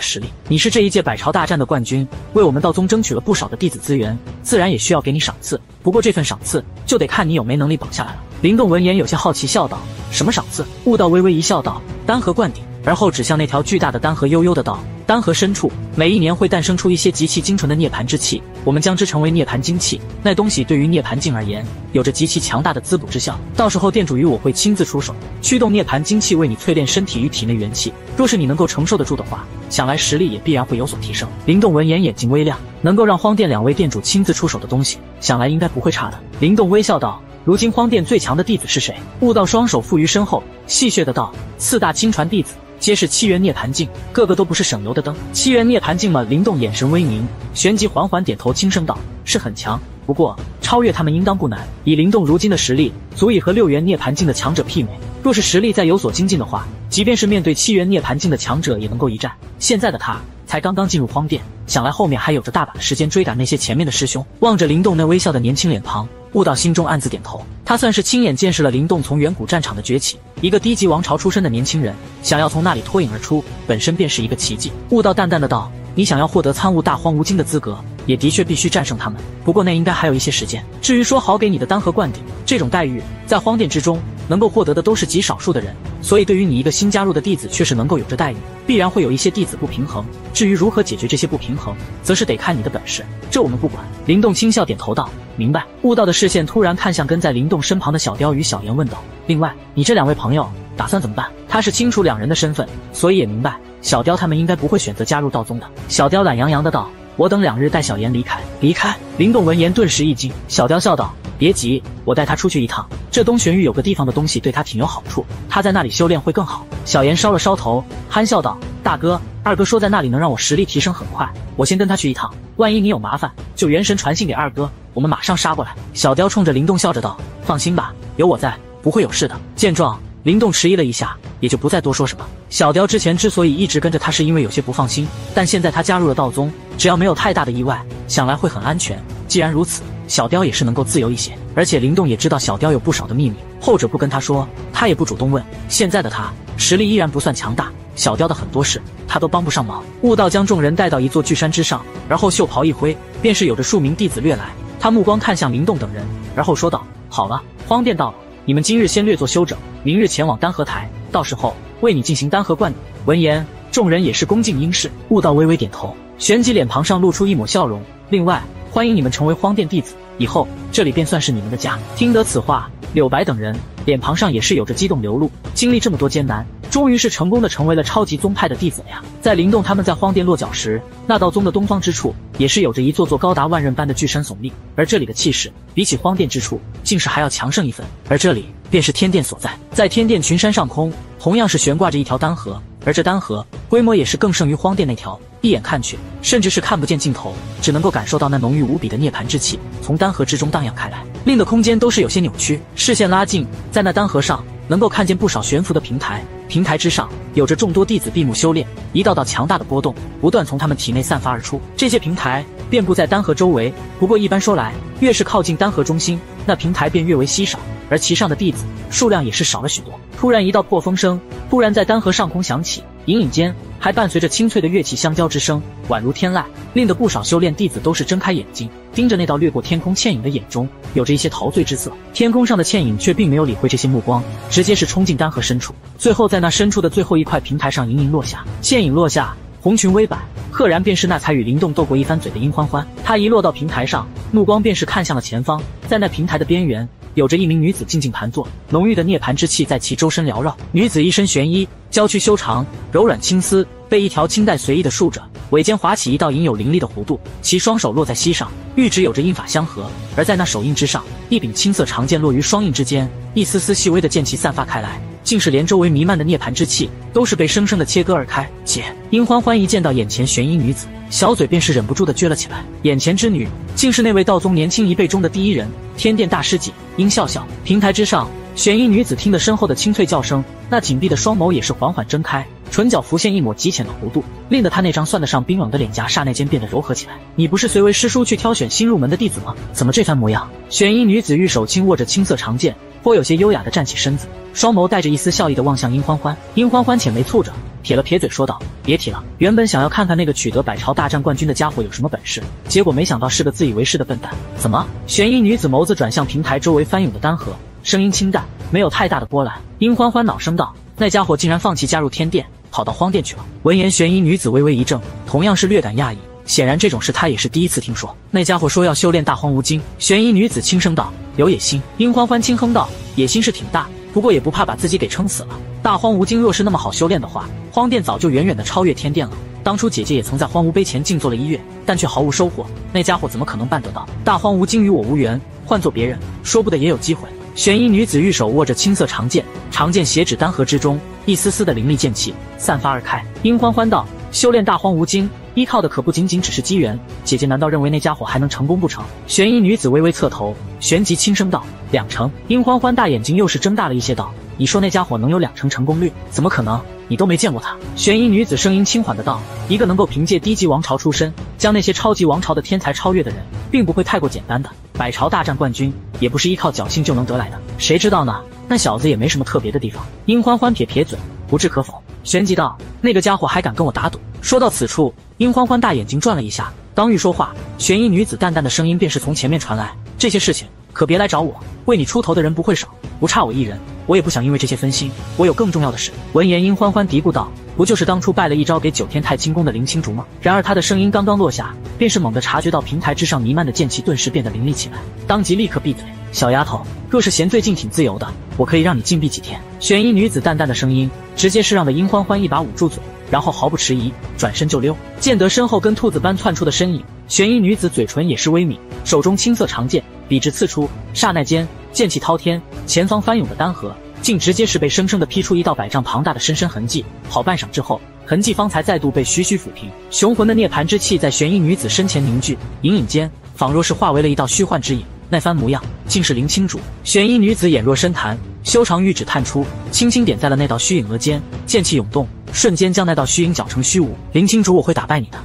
實力。你是這一屆百朝大戰的冠軍，為我們道宗爭取了不少的弟子資源，自然也需要給你賞賜。不過這份賞賜就得看你有沒能力綁下來了。靈動聞言有些好奇笑道：什麼賞賜？悟道微微一笑道：丹河灌頂。而後指向那條巨大的丹河，悠悠的道：丹河深處每一年會誕生出一些極其精純的涅槃之氣，我們將之稱為涅槃精氣。那東西對於涅槃境而言，有着極其強大的滋補之效。到時候店主與我會親自出手，驅動涅槃精氣為你淬煉身體與體內元氣。若是你能夠承受得住的話，想來實力也必然會有所提升。靈動聞言眼睛微亮，能夠讓荒殿2位店主親自出手的東西，想來應該不會差的。靈動微笑道：如今荒殿最強的弟子是誰？悟道雙手負於身後，戲謔的道：4大親傳弟子，皆是7元涅槃境，個個都不是省油的燈。7元涅槃境嗎？靈動眼神微明，旋即緩緩點頭，輕聲道：是很強，不過超越他們應當不難。以靈動如今的實力，足以和6元涅槃境的強者媲美。若是實力再有所精進的話，即便是面對7元涅槃境的強者也能夠一戰。現在的他才剛剛進入荒殿，想來後面還有着大把的時間追趕那些前面的師兄。望着靈動那微笑的年輕臉龐，悟道心中暗自點頭。他算是親眼見識了靈動從遠古戰場的崛起，一個低級王朝出身的年輕人，想要從那裡脫穎而出，本身便是一個奇蹟。悟道淡淡的道：你想要獲得參悟大荒無經的資格，也的確必須戰勝他們，不過那應該還有一些時間。至於說好給你的丹河灌頂，這種待遇在荒殿之中能夠獲得的都是極少數的人，所以對於你一個新加入的弟子卻是能夠有着待遇，必然會有一些弟子不平衡。至於如何解決這些不平衡，則是得看你的本事，這我們不管。靈動輕笑點頭道：明白。悟道的視線突然看向跟在靈動身旁的小雕與小妍，問道：另外你這2位朋友打算怎麼辦？他是清楚2人的身份，所以也明白小雕他們應該不會選擇加入道宗的。小雕懶洋洋的道：我等2日帶小妍離開。離開？靈動聞言頓時一驚。小雕笑道：別急，我帶他出去一趟，這東玄域有個地方的東西對他挺有好處，他在那裡修煉會更好。小妍燒了燒頭，憨笑道：大哥，二哥說在那裡能讓我實力提升很快，我先跟他去一趟，萬一你有麻煩，就元神傳信給二哥，我們馬上殺過來。小雕衝着靈動笑着道：放心吧，有我在，不會有事的。見狀，靈動遲疑了一下，也就不再多說什麼。小雕之前之所以一直跟着他，是因為有些不放心，但現在他加入了道宗，只要沒有太大的意外，想來會很安全。既然如此，小雕也是能夠自由一些。而且灵动也知道小雕有不少的秘密，後者不跟他說，他也不主動問。现在的他實力依然不算強大，小雕的很多事他都幫不上忙。悟道將眾人帶到一座巨山之上，而後袖袍一揮，便是有着數名弟子掠來。他目光看向靈動等人，而後說道：好了，荒殿到了，你們今日先略作休整，明日前往丹河台，到時候為你進行丹河灌頂。聞言，众人也是恭敬應是。悟道微微點頭，旋即臉龐上露出一抹笑容。另外，歡迎你們成為荒殿弟子，以後這裡便算是你們的家。聽得此話，柳白等人臉龐上也是有着激動流露。經歷這麼多艱難，終於是成功的成為了超級宗派的弟子了呀。在靈動他們在荒殿落腳時，那道宗的東方之處也是有着一座座高達萬仞般的巨山耸立，而這裡的氣勢比起荒殿之處竟是還要強盛一分。而這裡便是天殿所在。在天殿群山上空，同樣是懸掛着一條丹河，而這丹河規模也是更勝於荒殿那條。一眼看去，甚至是看不見盡頭，只能夠感受到那濃郁無比的涅槃之氣從丹河之中蕩漾開來，令的空間都是有些扭曲。視線拉近，在那丹河上能夠看見不少懸浮的平台，平台之上有着众多弟子閉目修煉，一道道強大的波動不斷從他們體內散發而出。這些平台遍布在丹河周圍，不過一般說來，越是靠近丹河中心，那平台便越為稀少，而其上的弟子數量也是少了許多。突然一道破風聲突然在丹河上空響起，隱隱間還伴隨着清脆的樂器相交之聲，宛如天籟，令得不少修煉弟子都是睜開眼睛，盯着那道掠過天空倩影的眼中有着一些陶醉之色。天空上的倩影却並沒有理會這些目光，直接是衝進丹河深處，最後在那深處的最後一塊平台上盈盈落下。倩影落下，紅裙微摆，赫然便是那才與林動鬥過一番嘴的殷歡歡。他一落到平台上，目光便是看向了前方，在那平台的邊緣有着一名女子靜靜盘坐，濃郁的涅槃之氣在其周身繚繞。女子一身玄衣，娇軀修長，柔軟青絲，被一條青帶隨意地束着，尾間劃起一道隱有靈力的弧度，其雙手落在膝上，玉指有着印法相合，而在那手印之上，一柄青色長劍落於雙印之間，一絲絲細微的劍氣散發開來，竟是連周圍彌漫的涅槃之氣都是被生生的切割而開。姐！殷歡歡一見到眼前玄衣女子，小嘴便是忍不住的撅了起來。眼前之女竟是那位道宗年輕一輩中的第一人，天殿大師姐殷笑笑。平台之上，玄衣女子听得身後的清脆叫聲，那緊閉的雙眸也是緩緩睜開，唇角浮現一抹極淺的弧度，令得她那張算得上冰冷的臉頰剎那間變得柔和起來。你不是隨為師叔去挑選新入門的弟子嗎？怎麼這番模樣？玄衣女子玉手輕握着青色長劍，頗有些優雅地站起身子，雙眸帶着一絲笑意地望向殷歡歡。殷歡歡淺眉蹙着，撇了撇嘴說道：別提了，原本想要看看那個取得百朝大戰冠軍的家伙有什麼本事，結果沒想到是個自以為是的笨蛋。怎麼？玄衣女子眸子轉向平台周圍翻湧的丹河，聲音清淡，沒有太大的波瀾。殷歡歡惱聲道：那家伙竟然放棄加入天殿，跑到荒殿去了。聞言，玄衣女子微微一怔，同樣是略感訝異，顯然這種事她也是第一次聽說。那家伙說要修煉大荒無經。玄衣女子輕聲道：有野心。殷歡歡輕哼道：野心是挺大，不過也不怕把自己給撐死了。大荒无经若是那麼好修煉的話，荒殿早就遠遠的超越天殿了。當初姐姐也曾在荒无碑前靜坐了1月，但卻毫無收穫。那家伙怎麼可能辦得到？大荒無經與我無緣，換做別人，說不得也有機會。玄衣女子玉手握着青色長劍，長劍斜指丹河之中，一絲絲的靈力劍氣散發而開。殷歡歡道：修煉大荒無經，依靠的可不僅僅只是機緣，姐姐難道認為那家伙還能成功不成？玄衣女子微微側頭，旋即輕聲道：2成。殷歡歡大眼睛又是睜大了一些道：你說那家伙能有2成成功率？怎麼可能？你都沒見過他。玄衣女子聲音輕緩的道：一個能夠憑借低級王朝出身，將那些超級王朝的天才超越的人，並不會太過簡單的。百朝大戰冠軍也不是依靠僥倖就能得來的，誰知道呢？那小子也沒什麼特別的地方。殷歡歡撇撇嘴，不置可否。旋即道：那個家伙還敢跟我打賭？說到此處，殷歡歡大眼睛轉了一下，剛欲說話，玄衣女子淡淡的聲音便是從前面傳來：這些事情可別來找我，為你出頭的人不會少，不差我一人，我也不想因為這些分心，我有更重要的事。聞言，殷歡歡嘀咕道：不就是當初敗了一招給9天太清宮的林青竹嗎？然而他的聲音剛剛落下，便是猛地察覺到平台之上彌漫的劍氣頓時變得凌厲起來，當即立刻閉嘴。小丫頭，若是嫌最近挺自由的，我可以讓你禁闭幾天。玄衣女子淡淡的聲音直接是讓的殷歡歡一把捂住嘴，然後毫不遲疑轉身就溜。見得身後跟兔子般竄出的身影，玄衣女子嘴唇也是微抿，手中青色長劍筆直刺出，剎那間劍氣滔天，前方翻湧的丹河竟直接是被生生的劈出一道100丈龐大的深深痕跡。好半晌之後，痕跡方才再度被徐徐撫平，雄浑的涅槃之氣在玄衣女子身前凝聚，隱隱間仿若是化為了一道虛幻之影。那番模樣竟是林青竹。玄衣女子眼若深潭，修長玉指探出，輕輕點在了那道虛影額間，劍氣湧動，瞬間將那道虛影攪成虛無。林青竹，我會打敗你的。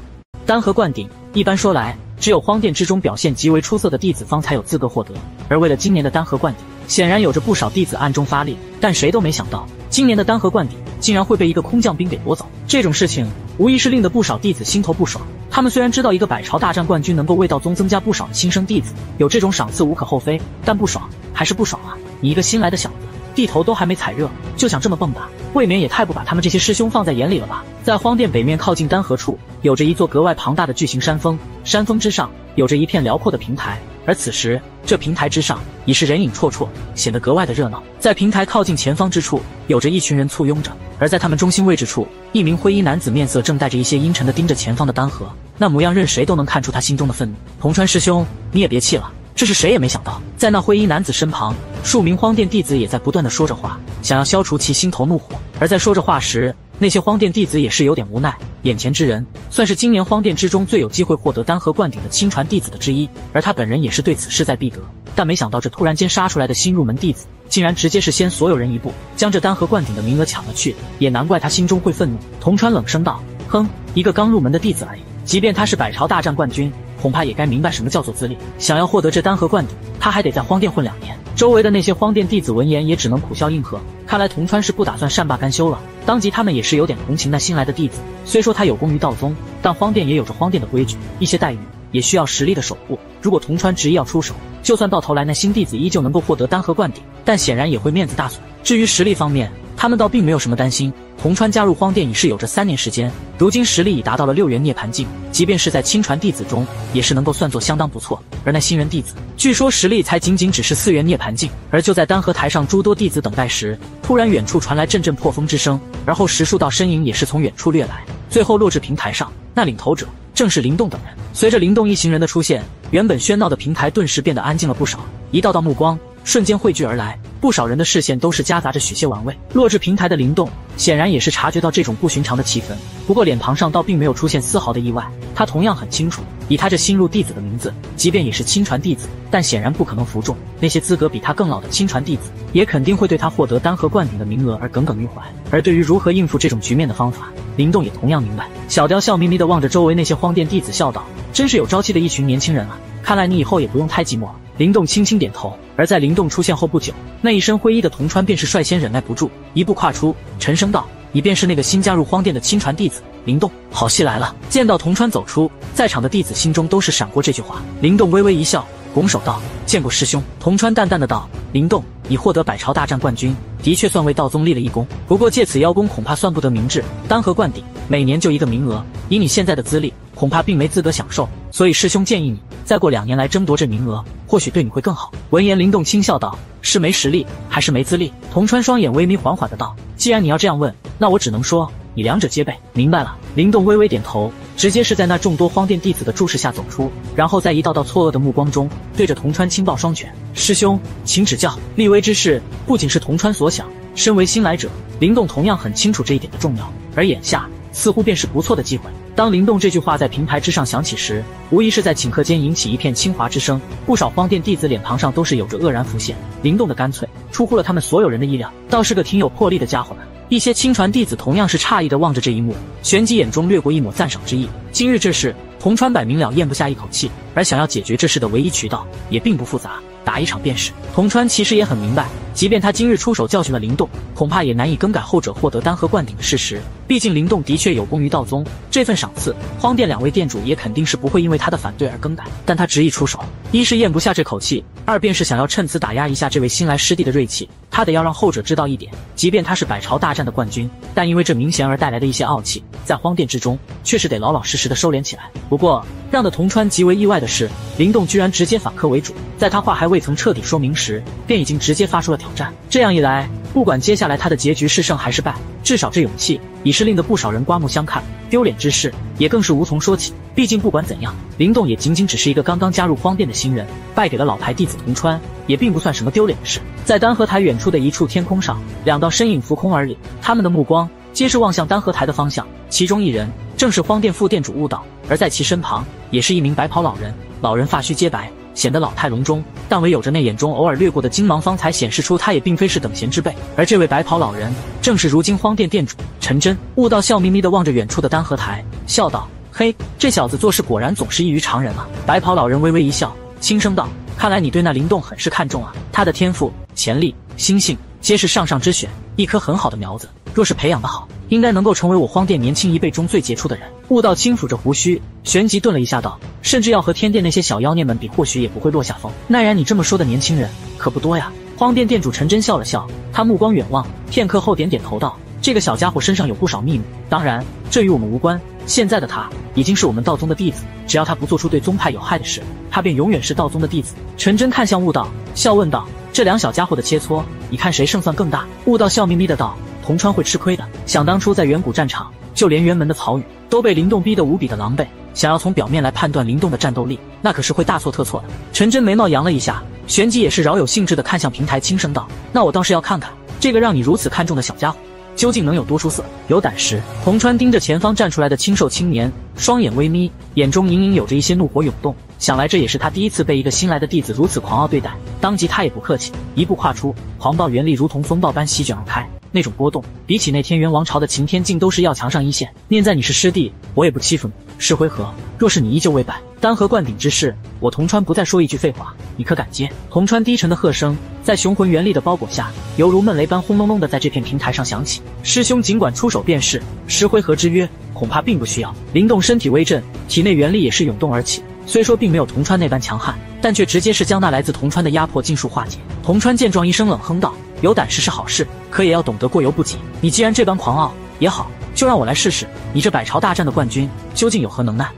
丹河灌頂，一般說來，只有荒殿之中表現極為出色的弟子方才有資格獲得。而為了今年的丹河灌頂，顯然有着不少弟子暗中發力，但誰都沒想到，今年的丹河灌頂竟然會被一個空降兵給奪走。這種事情無疑是令得不少弟子心頭不爽。他們雖然知道一個百朝大戰冠軍能夠為道宗增加不少的新生弟子，有這種賞賜無可厚非，但不爽還是不爽啊！你一個新來的小子，地頭都還沒踩熱，就想這麼蹦躂，未免也太不把他們這些師兄放在眼裡了吧？在荒殿北面靠近丹河處，有着一座格外龐大的巨型山峰，山峰之上有着一片遼闊的平台，而此時這平台之上已是人影绰绰，顯得格外的熱鬧。在平台靠近前方之處，有着一群人簇擁着，而在他們中心位置處，一名灰衣男子面色正帶着一些陰沉的盯着前方的丹河，那模樣任誰都能看出他心中的憤怒。同川師兄，你也別氣了，這是誰也沒想到。在那灰衣男子身旁，數名荒殿弟子也在不斷地說着話，想要消除其心頭怒火。而在說着話時，那些荒殿弟子也是有點無奈，眼前之人算是今年荒殿之中最有機會獲得丹河灌頂的親傳弟子的之一，而他本人也是對此勢在必得。但沒想到這突然間殺出來的新入門弟子，竟然直接是先所有人一步將這丹河灌頂的名額搶了去，也難怪他心中會憤怒。桐川冷聲道：“哼，一個剛入門的弟子而已，即便他是百朝大戰冠軍，恐怕也該明白什麼叫做資歷。想要獲得這丹河灌頂，他還得在荒殿混2年。”周圍的那些荒殿弟子聞言也只能苦笑應和，看來桐川是不打算善罷甘休了。當即他們也是有點同情那新來的弟子，雖說他有功於道宗，但荒殿也有着荒殿的規矩，一些待遇也需要實力的守護。如果桐川執意要出手，就算到頭來那新弟子依舊能夠獲得丹河灌頂，但顯然也會面子大損。至於實力方面，他們倒並沒有什麼擔心。桐川加入荒殿已是有着3年時間，如今實力已達到了6元涅槃境，即便是在親傳弟子中，也是能夠算作相當不錯。而那新人弟子，據說實力才僅只是4元涅槃境。而就在丹河台上諸多弟子等待時，突然遠處傳來陣陣破風之聲，而後10數道身影也是從遠處掠來，最後落至平台上。那領頭者正是靈動等人。隨着靈動一行人的出現，原本喧鬧的平台頓時變得安靜了不少，一道道目光瞬間匯聚而來，不少人的視線都是夾雜着許些玩味。落至平台的靈動顯然也是察覺到這種不尋常的氣氛，不過臉龐上倒並沒有出現絲毫的意外。他同樣很清楚，以他這新入弟子的名字，即便也是親傳弟子，但顯然不可能服眾。那些資格比他更老的親傳弟子，也肯定會對他獲得丹河灌頂的名額而耿耿於懷。而對於如何應付這種局面的方法，靈動也同樣明白。小雕笑眯眯地望着周圍那些荒殿弟子笑道：“真是有朝氣的一群年輕人啊，看來你以後也不用太寂寞了。”靈動輕輕點頭。而在靈動出現後不久，那一身灰衣的桐川便是率先忍耐不住，一步跨出，沉聲道：“你便是那個新加入荒殿的親傳弟子靈動？好戲來了！”見到桐川走出，在場的弟子心中都是閃過這句話。靈動微微一笑，拱手道：“見過師兄。”桐川淡淡的道：“靈動，你獲得百朝大戰冠軍，的確算為道宗立了一功，不過借此邀功恐怕算不得明志。丹河灌頂每年就1個名額，以你現在的資歷，恐怕並沒資格享受，所以師兄建議你再過2年來爭奪這名額，或許對你會更好。”聞言，靈動輕笑道：“是沒實力還是沒資歷？”桐川雙眼微眯，緩緩的道：“既然你要這樣問，那我只能說你2者皆備。”明白了。靈動微微點頭，直接是在那眾多荒殿弟子的注視下走出，然後在一道道錯愕的目光中，對着桐川輕抱雙拳：“師兄，請指教。”立威之事不僅是桐川所想，身為新來者，靈動同樣很清楚這一點的重要，而眼下似乎便是不錯的機會。當靈動這句話在平台之上響起時，無疑是在頃刻間引起一片輕嘩之聲，不少荒殿弟子臉龐上都是有着愕然浮現。靈動的乾脆出乎了他們所有人的意料，倒是個挺有魄力的家伙呢。一些親傳弟子同樣是詫異地望着這一幕，旋即眼中掠過一抹讚賞之意。今日這事，桐川擺明了咽不下一口氣，而想要解決這事的唯一渠道也並不複雜，打一場便是。桐川其實也很明白，即便他今日出手教訓了靈動，恐怕也難以更改後者獲得丹河灌頂的事實。畢竟靈動的確有功於道宗，這份賞賜，荒殿2位殿主也肯定是不會因為他的反對而更改。但他執意出手，一是咽不下這口氣，二便是想要趁此打壓一下這位新來師弟的銳氣。他得要讓後者知道一點，即便他是百朝大戰的冠軍，但因為這明顯而帶來的一些傲氣，在荒殿之中確實得老老實實的收斂起來。不過讓得桐川極為意外的是，靈動居然直接反客為主，在他話還未曾徹底說明時，便已經直接發出了挑戰。這樣一來，不管接下來他的結局是勝還是敗，至少這勇氣已是令得不少人刮目相看，丟臉之事也更是無從說起。畢竟不管怎樣，靈動也僅僅只是一個剛剛加入荒殿的新人，敗給了老牌弟子桐川，也並不算什麼丟臉的事。在丹河台遠處的一處天空上，2道身影浮空而立，他們的目光皆是望向丹河台的方向，其中一人正是荒殿副殿主悟道，而在其身旁也是一名白袍老人。老人髮須皆白，顯得老態龍鍾，但唯有着那眼中偶爾掠過的金芒方才顯示出他也並非是等閒之輩。而這位白袍老人正是如今荒殿殿主陳真。悟道笑眯眯地望着遠處的丹河台，笑道：“嘿，這小子做事果然總是異於常人啊。”白袍老人微微一笑，輕聲道：“看來你對那靈動很是看重啊。他的天賦、潛力、心性皆是上上之選，一顆很好的苗子，若是培養得好，應該能夠成為我荒殿年輕一輩中最傑出的人。”悟道輕撫着鬍鬚，旋即頓了一下道：“甚至要和天殿那些小妖孽們比，或許也不會落下風。奈然你這麼說的年輕人可不多呀。”荒殿殿主陳真笑了笑，他目光遠望，片刻後點點頭道：“這個小家伙身上有不少秘密，當然這與我們無關。現在的他已經是我們道宗的弟子，只要他不做出對宗派有害的事，他便永遠是道宗的弟子。”陳真看向悟道，笑問道：“這2小家伙的切磋，你看誰勝算更大？”悟道笑眯眯的道：“桐川會吃虧的。想當初在遠古戰場，就連轅門的曹宇都被靈動逼得無比的狼狽，想要從表面來判斷靈動的戰鬥力，那可是會大錯特錯的。”陳真眉毛揚了一下，旋即也是饒有興致地看向平台，輕聲道：“那我倒是要看看，這個讓你如此看重的小家伙，究竟能有多出色？有膽識。桐川盯着前方站出来的清瘦青年，雙眼微眯，眼中隱隱有着一些怒火湧動。想來這也是他第一次被一個新來的弟子如此狂傲對待。當即他也不客氣，一步跨出，狂暴原力如同風暴般席捲而開。那種波動，比起那天元王朝的擎天镜都是要強上一線。念在你是師弟，我也不欺負你。试回合，若是你依舊未敗，丹河灌頂之事，我桐川不再說一句廢話，你可敢接？桐川低沉的喝聲在雄魂元力的包裹下，猶如悶雷般轟隆隆的在這片平台上響起。師兄儘管出手便是，十回合之約恐怕並不需要。靈動身體微震，體內元力也是湧動而起。雖說並沒有桐川那般強悍，但卻直接是將那來自桐川的壓迫盡數化解。桐川見狀一聲冷哼道：“有膽識是好事，可也要懂得過猶不及。你既然這般狂傲，也好，就讓我來試試你這百朝大戰的冠軍究竟有何能耐。”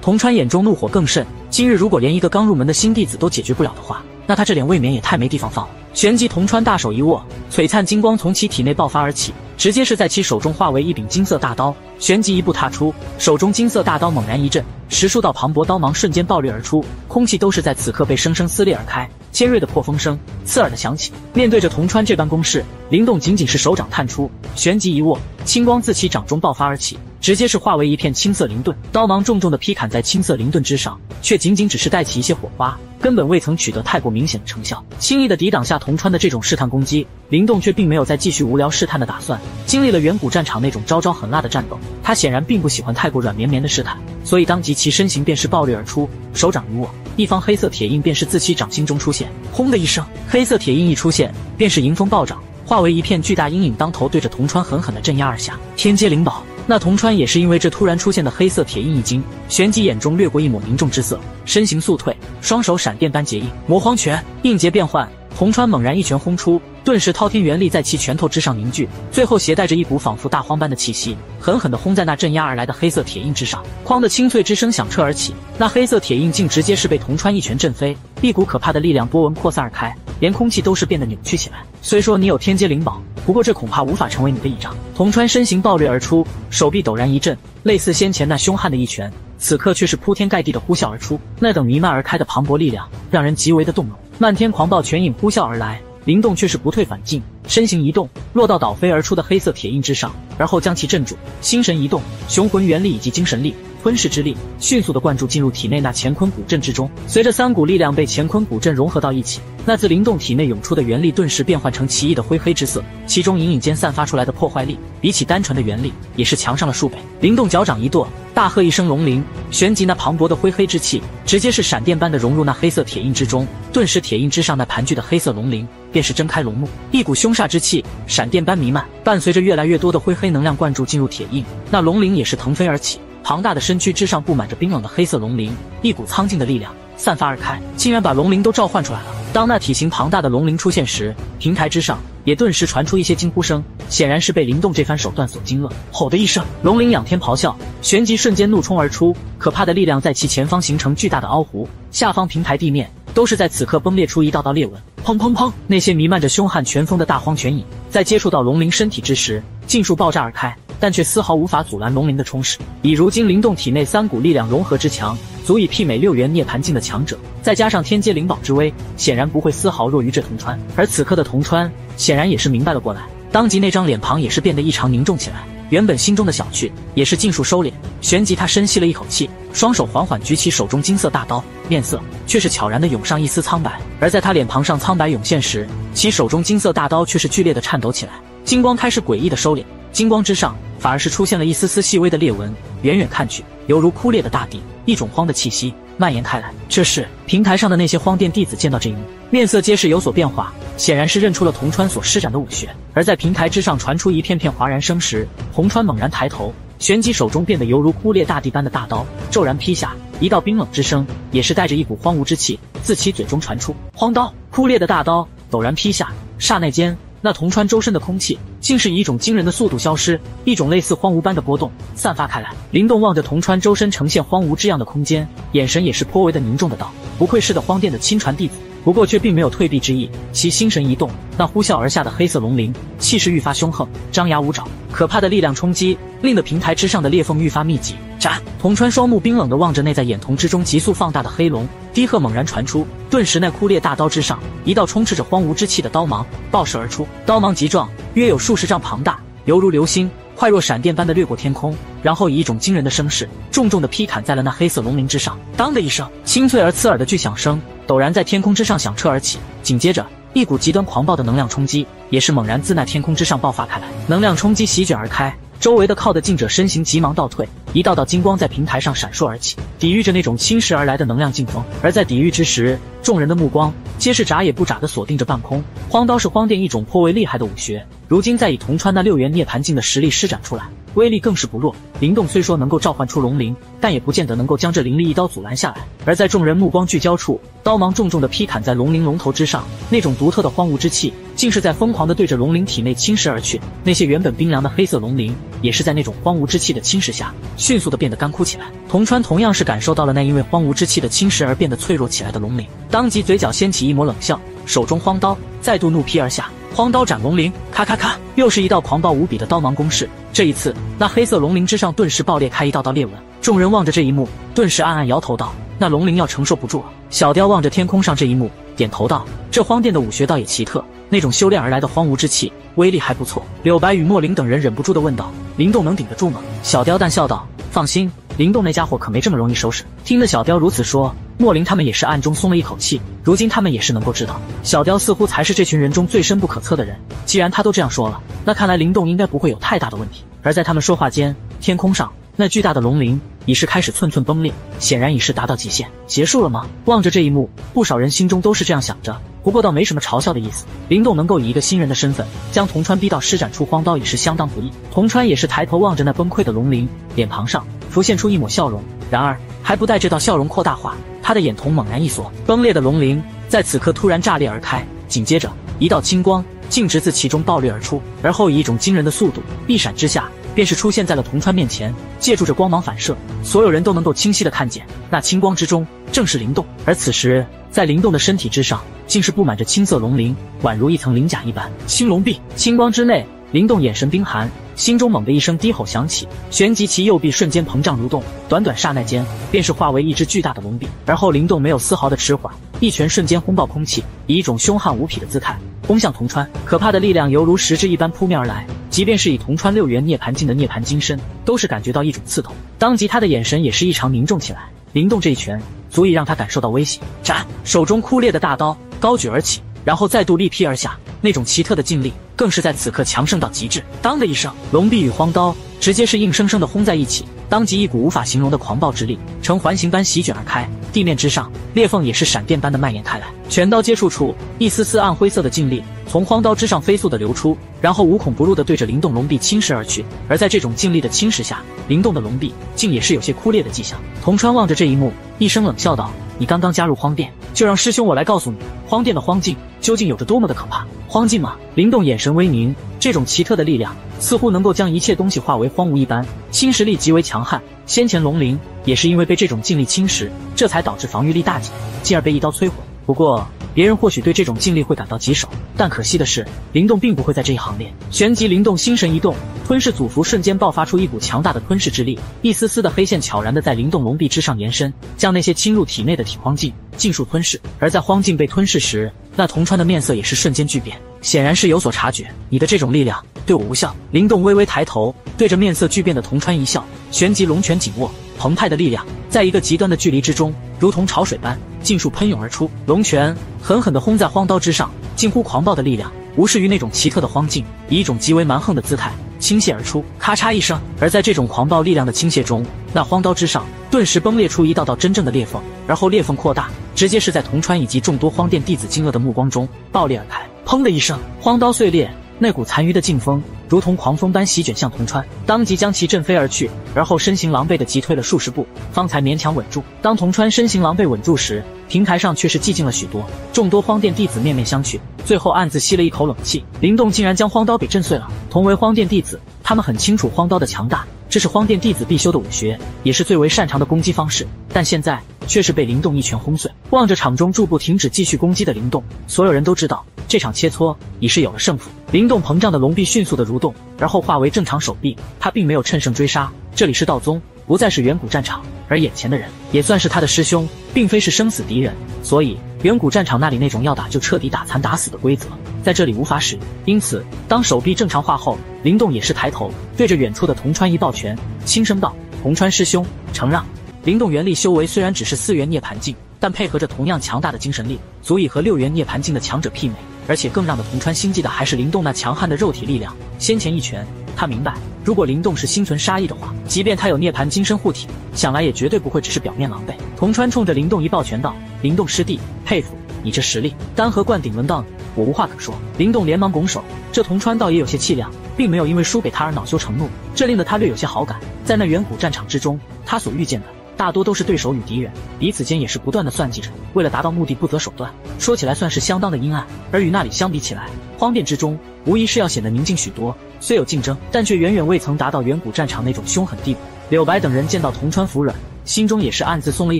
桐川眼中怒火更甚，今日如果連一個剛入門的新弟子都解決不了的話，那他這臉未免也太沒地方放了。旋即桐川大手一握，璀璨金光從其體內爆發而起，直接是在其手中化為一柄金色大刀。旋即一步踏出，手中金色大刀猛然一震，10數道磅礴刀芒瞬間爆裂而出，空氣都是在此刻被生生撕裂而開，尖銳的破風聲刺耳的響起。面對着桐川這般攻勢，靈動僅僅是手掌探出，旋即一握，青光自其掌中爆發而起，直接是化為一片青色靈盾，刀芒重重地劈砍在青色靈盾之上，卻僅僅只是帶起一些火花，根本未曾取得太過明顯的成效。輕易地抵擋下桐川的這種試探攻擊，靈動卻並沒有再繼續無聊試探的打算。經歷了遠古戰場那種招招狠辣的戰鬥，他顯然並不喜歡太過軟綿綿的試探，所以當即其身形便是暴掠而出，手掌一握，一方黑色鐵印便是自其掌心中出現。轟的一聲，黑色鐵印一出現，便是迎風暴漲，化為一片巨大陰影，當頭對着桐川狠狠地鎮壓而下。天階靈寶。那桐川也是因為這突然出現的黑色鐵印一驚，旋即眼中掠過一抹凝重之色，身形速退，雙手閃電般結印，魔荒拳，印節變換。桐川猛然一拳轟出，頓時滔天元力在其拳頭之上凝聚，最後攜帶着一股仿佛大荒般的氣息，狠狠地轟在那鎮壓而來的黑色鐵印之上。哐的清脆之聲響徹而起，那黑色鐵印竟直接是被桐川一拳震飛，一股可怕的力量波紋擴散而開，連空氣都是變得扭曲起來。雖說你有天階靈寶，不過這恐怕無法成為你的倚仗。桐川身形暴掠而出，手臂陡然一震，類似先前那兇悍的一拳，此刻卻是鋪天蓋地的呼嘯而出，那等彌漫而開的磅礴力量讓人極為的動容。漫天狂暴拳影呼嘯而來，靈動卻是不退反進，身形一動，落到倒飛而出的黑色鐵印之上，而後將其鎮住。心神一動，雄魂元力以及精神力、吞噬之力迅速地灌注進入體內那乾坤古陣之中。隨着3股力量被乾坤古陣融合到一起，那自靈動體內湧出的元力頓時變換成奇異的灰黑之色，其中隱隱間散發出來的破壞力比起單純的元力也是強上了數倍。靈動腳掌一跺，大喝一聲龙靈，旋即那磅礴的灰黑之氣直接是閃電般的融入那黑色鐵印之中，頓時鐵印之上那盤踞的黑色龍靈便是睜開龍目，一股凶煞之氣閃電般彌漫，伴隨着越來越多的灰黑能量灌注進入鐵印，那龍靈也是騰飛而起，龐大的身軀之上布滿着冰冷的黑色龍靈，一股蒼勁的力量散發而開，竟然把龍靈都召喚出來了。當那體型龐大的龍靈出現時，平台之上也頓時傳出一些驚呼聲，顯然是被灵動這番手段所驚愕。吼的一聲，龍靈仰天咆哮，旋即瞬間怒衝而出，可怕的力量在其前方形成巨大的凹弧，下方平台地面都是在此刻崩裂出一道道裂紋。砰砰砰，那些彌漫着凶悍拳風的大荒拳影在接觸到龍灵身體之時盡數爆炸而開，但卻絲毫無法阻攔龍靈的衝勢。以如今靈動體內3股力量融合之強，足以媲美6元涅槃境的強者，再加上天階靈寶之威，顯然不會絲毫弱於這桐川。而此刻的桐川顯然也是明白了過來，當即那張臉龐也是變得異常凝重起來，原本心中的小覷也是盡數收斂。旋即他深吸了一口氣，雙手緩緩舉起手中金色大刀，面色卻是悄然地湧上一絲蒼白。而在他臉龐上蒼白湧現時，其手中金色大刀卻是劇烈地顫抖起來，金光開始詭異地收斂，金光之上反而是出現了一絲絲細微的裂紋，遠遠看去猶如枯裂的大地，一種荒的氣息蔓延開來。這時平台上的那些荒殿弟子見到這一幕，面色皆是有所變化，顯然是認出了桐川所施展的武學。而在平台之上傳出一片片嘩然聲時，桐川猛然抬頭，旋即手中變得猶如枯裂大地般的大刀驟然劈下，一道冰冷之声也是帶着一股荒芜之氣自其嘴中傳出。荒刀，枯裂的大刀陡然劈下，剎那間那桐川周身的空氣竟是以一種驚人的速度消失，一種類似荒芜般的波動散發開來。靈動望着桐川周身呈現荒芜之樣的空間，眼神也是颇為的凝重的道：不愧是的荒殿的親傳弟子。不過卻並沒有退避之意，其心神一動，那呼嘯而下的黑色龍靈氣勢愈發凶横，張牙舞爪，可怕的力量衝擊令得平台之上的裂縫愈發密集。斬！桐川雙目冰冷地望着那在眼瞳之中急速放大的黑龍，低喝猛然傳出，頓時那枯裂大刀之上一道充斥着荒芜之氣的刀芒爆射而出，刀芒極壯，約有數十丈龐大，猶如流星，快若閃電般的掠過天空，然後以一種驚人的聲勢，重重地劈砍在了那黑色龍鱗之上。當的一聲，清脆而刺耳的巨響聲陡然在天空之上響徹而起，緊接着一股極端狂暴的能量衝擊也是猛然自那天空之上爆發開來，能量衝擊席捲而開，周圍的靠的近者身形急忙倒退，一道道金光在平台上閃烁而起，抵禦着那種侵蝕而來的能量勁風。而在抵禦之時，眾人的目光皆是眨也不眨地鎖定着半空。荒刀是荒殿一種颇為厲害的武學，如今再以同川那6元涅槃境的實力施展出来，威力更是不弱。灵动虽说能夠召喚出龍鱗，但也不見得能夠將這靈力一刀阻攔下來。而在众人目光聚焦處，刀芒重重地劈砍在龍鱗龍頭之上，那種獨特的荒蕪之氣竟是在瘋狂地對着龍鱗體內侵蝕而去。那些原本冰涼的黑色龍鱗也是在那種荒蕪之氣的侵蚀下迅速地變得乾枯起来。同川同樣是感受到了那因為荒蕪之氣的侵蚀而变得脆弱起來的龍鳞，當即嘴角掀起一抹冷笑，手中荒刀再度怒劈而下，荒刀斩龍鳞，咔咔咔，又是一道狂暴无比的刀芒攻势。这一次，那黑色龙鳞之上顿时爆裂開一道道裂紋。眾人望着這一幕，頓時暗暗搖頭道：“那龍鱗要承受不住了。”小雕望着天空上這一幕，點頭道：“這荒殿的武學倒也奇特，那種修煉而來的荒蕪之氣，威力還不錯。”柳白與莫林等人忍不住地問道：“靈動能頂得住嗎？”小雕淡笑道：“放心，靈動那家伙可沒這麼容易收拾。”聽得小雕如此說，莫林他們也是暗中鬆了一口氣。如今他們也是能夠知道，小雕似乎才是這群人中最深不可測的人。既然他都這樣說了，那看來靈動應該不會有太大的問題。而在他們說話間，天空上那巨大的龍鱗已是開始寸寸崩裂，顯然已是達到極限。結束了嗎？望着這一幕，不少人心中都是這樣想着，不過倒沒什麼嘲笑的意思。靈動能夠以一個新人的身份將同川逼到施展出荒刀，已是相當不易。同川也是抬頭望着那崩潰的龍鱗，臉龐上浮現出一抹笑容。然而還不待這道笑容擴大化，他的眼瞳猛然一縮，崩裂的龍鱗在此刻突然炸裂而開，緊接着一道青光徑直自其中爆裂而出，而後以一種驚人的速度一閃之下便是出現在了同川面前。借助着光芒反射，所有人都能夠清晰地看見，那青光之中正是靈動。而此時在靈動的身體之上竟是布滿着青色龍鱗，宛如一層鱗甲一般。青龍臂，青光之內，靈動眼神冰寒，心中猛地一聲低吼響起，旋即其右臂瞬間膨脹蠕動，短短剎那間便是化為一隻巨大的龍臂。而後靈動沒有絲毫的遲緩，一拳瞬間轟爆空氣，以一種凶悍無匹的姿態攻向同川。可怕的力量猶如實質一般撲面而來，即便是以同川6元涅槃境的涅槃金身，都是感覺到一種刺痛。當即他的眼神也是異常凝重起來，靈動這一拳足以讓他感受到威脅。斬！手中枯裂的大刀高舉而起，然後再度力劈而下，那種奇特的勁力更是在此刻強盛到極致。當的一聲，龍臂與荒刀直接是硬生生的轟在一起，當即一股無法形容的狂暴之力呈環形般席捲而開，地面之上裂縫也是閃電般的蔓延開來。拳刀接觸處，一絲絲暗灰色的勁力從荒刀之上飛速的流出，然後無孔不入的對着靈動龍臂侵蝕而去。而在這種勁力的侵蝕下，靈動的龍臂竟也是有些枯裂的跡象。同川望着這一幕，一聲冷笑道：“你剛剛加入荒殿，就讓師兄我來告訴你，荒殿的荒境究竟有着多麼的可怕。”荒境嗎？靈動眼神微凝，這種奇特的力量似乎能夠將一切東西化為荒蕪一般，侵蝕力極為強悍。先前龍鱗也是因為被這種勁力侵蝕，這才導致防禦力大減，進而被一刀摧毀。不過別人或許對這種勁力會感到棘手，但可惜的是，靈動並不會在這一行列。旋即靈動心神一動，吞噬祖符瞬間爆發出一股強大的吞噬之力，一絲絲的黑線悄然的在靈動龍臂之上延伸，將那些侵入體內的體荒勁盡數吞噬。而在荒境被吞噬時，那同川的面色也是瞬間巨變，顯然是有所察覺。你的這種力量對我無效。靈動微微抬頭，對着面色巨變的同川一笑，旋即龍拳緊握，澎湃的力量在一個極端的距離之中，如同潮水般盡數噴湧而出。龍拳狠狠地轟在荒刀之上，近乎狂暴的力量無視於那種奇特的荒境，以一種極為蠻橫的姿態傾瀉而出，咔嚓一聲。而在這種狂暴力量的傾瀉中，那荒刀之上頓時崩裂出一道道真正的裂縫，而後裂縫擴大，直接是在同川以及眾多荒殿弟子驚愕的目光中爆裂而開。砰的一聲，荒刀碎裂，那股殘餘的勁風如同狂風般席捲向同川，當即將其震飛而去，而後身形狼狽地急退了數十步，方才勉強穩住。當同川身形狼狽穩住時，平台上卻是寂靜了許多，眾多荒殿弟子面面相覷，最後暗自吸了一口冷氣。靈動竟然將荒刀給震碎了。同為荒殿弟子，他們很清楚荒刀的強大，這是荒殿弟子必修的武學，也是最為擅長的攻擊方式，但現在卻是被靈動一拳轟碎。望着場中逐步停止繼續攻擊的靈動，所有人都知道這場切磋已是有了勝負。靈動膨脹的龍臂迅速的蠕動，而後化為正常手臂，他並沒有趁勝追殺。這裡是道宗，不再是遠古戰場，而眼前的人也算是他的師兄，並非是生死敵人，所以遠古戰場那裡那種要打就徹底打殘打死的規則，在這裡無法使用。因此，當手臂正常化後，靈動也是抬頭，對着遠處的桐川一抱拳，輕聲道：“桐川師兄，承讓。”靈動元力修為雖然只是4元涅槃境，但配合着同樣強大的精神力，足以和6元涅槃境的強者媲美。而且更讓的桐川心悸的還是靈動那強悍的肉體力量。先前一拳，他明白，如果靈動是心存殺意的話，即便他有涅槃金身護體，想來也絕對不會只是表面狼狽。桐川衝着靈動一抱拳道：“靈動師弟，佩服你這實力。”丹河灌頂輪到你，我無話可說。靈動連忙拱手，這桐川倒也有些氣量，並沒有因為輸給他而惱羞成怒，這令得他略有些好感。在那遠古戰場之中，他所遇見的大多都是对手與敵人，彼此間也是不斷的算計着，為了達到目的不擇手段，說起來算是相當的陰暗。而與那裡相比起來，荒殿之中無疑是要顯得寧靜許多，雖有競爭，但卻遠遠未曾達到遠古戰場那種凶狠地步。柳白等人見到桐川服軟，心中也是暗自鬆了一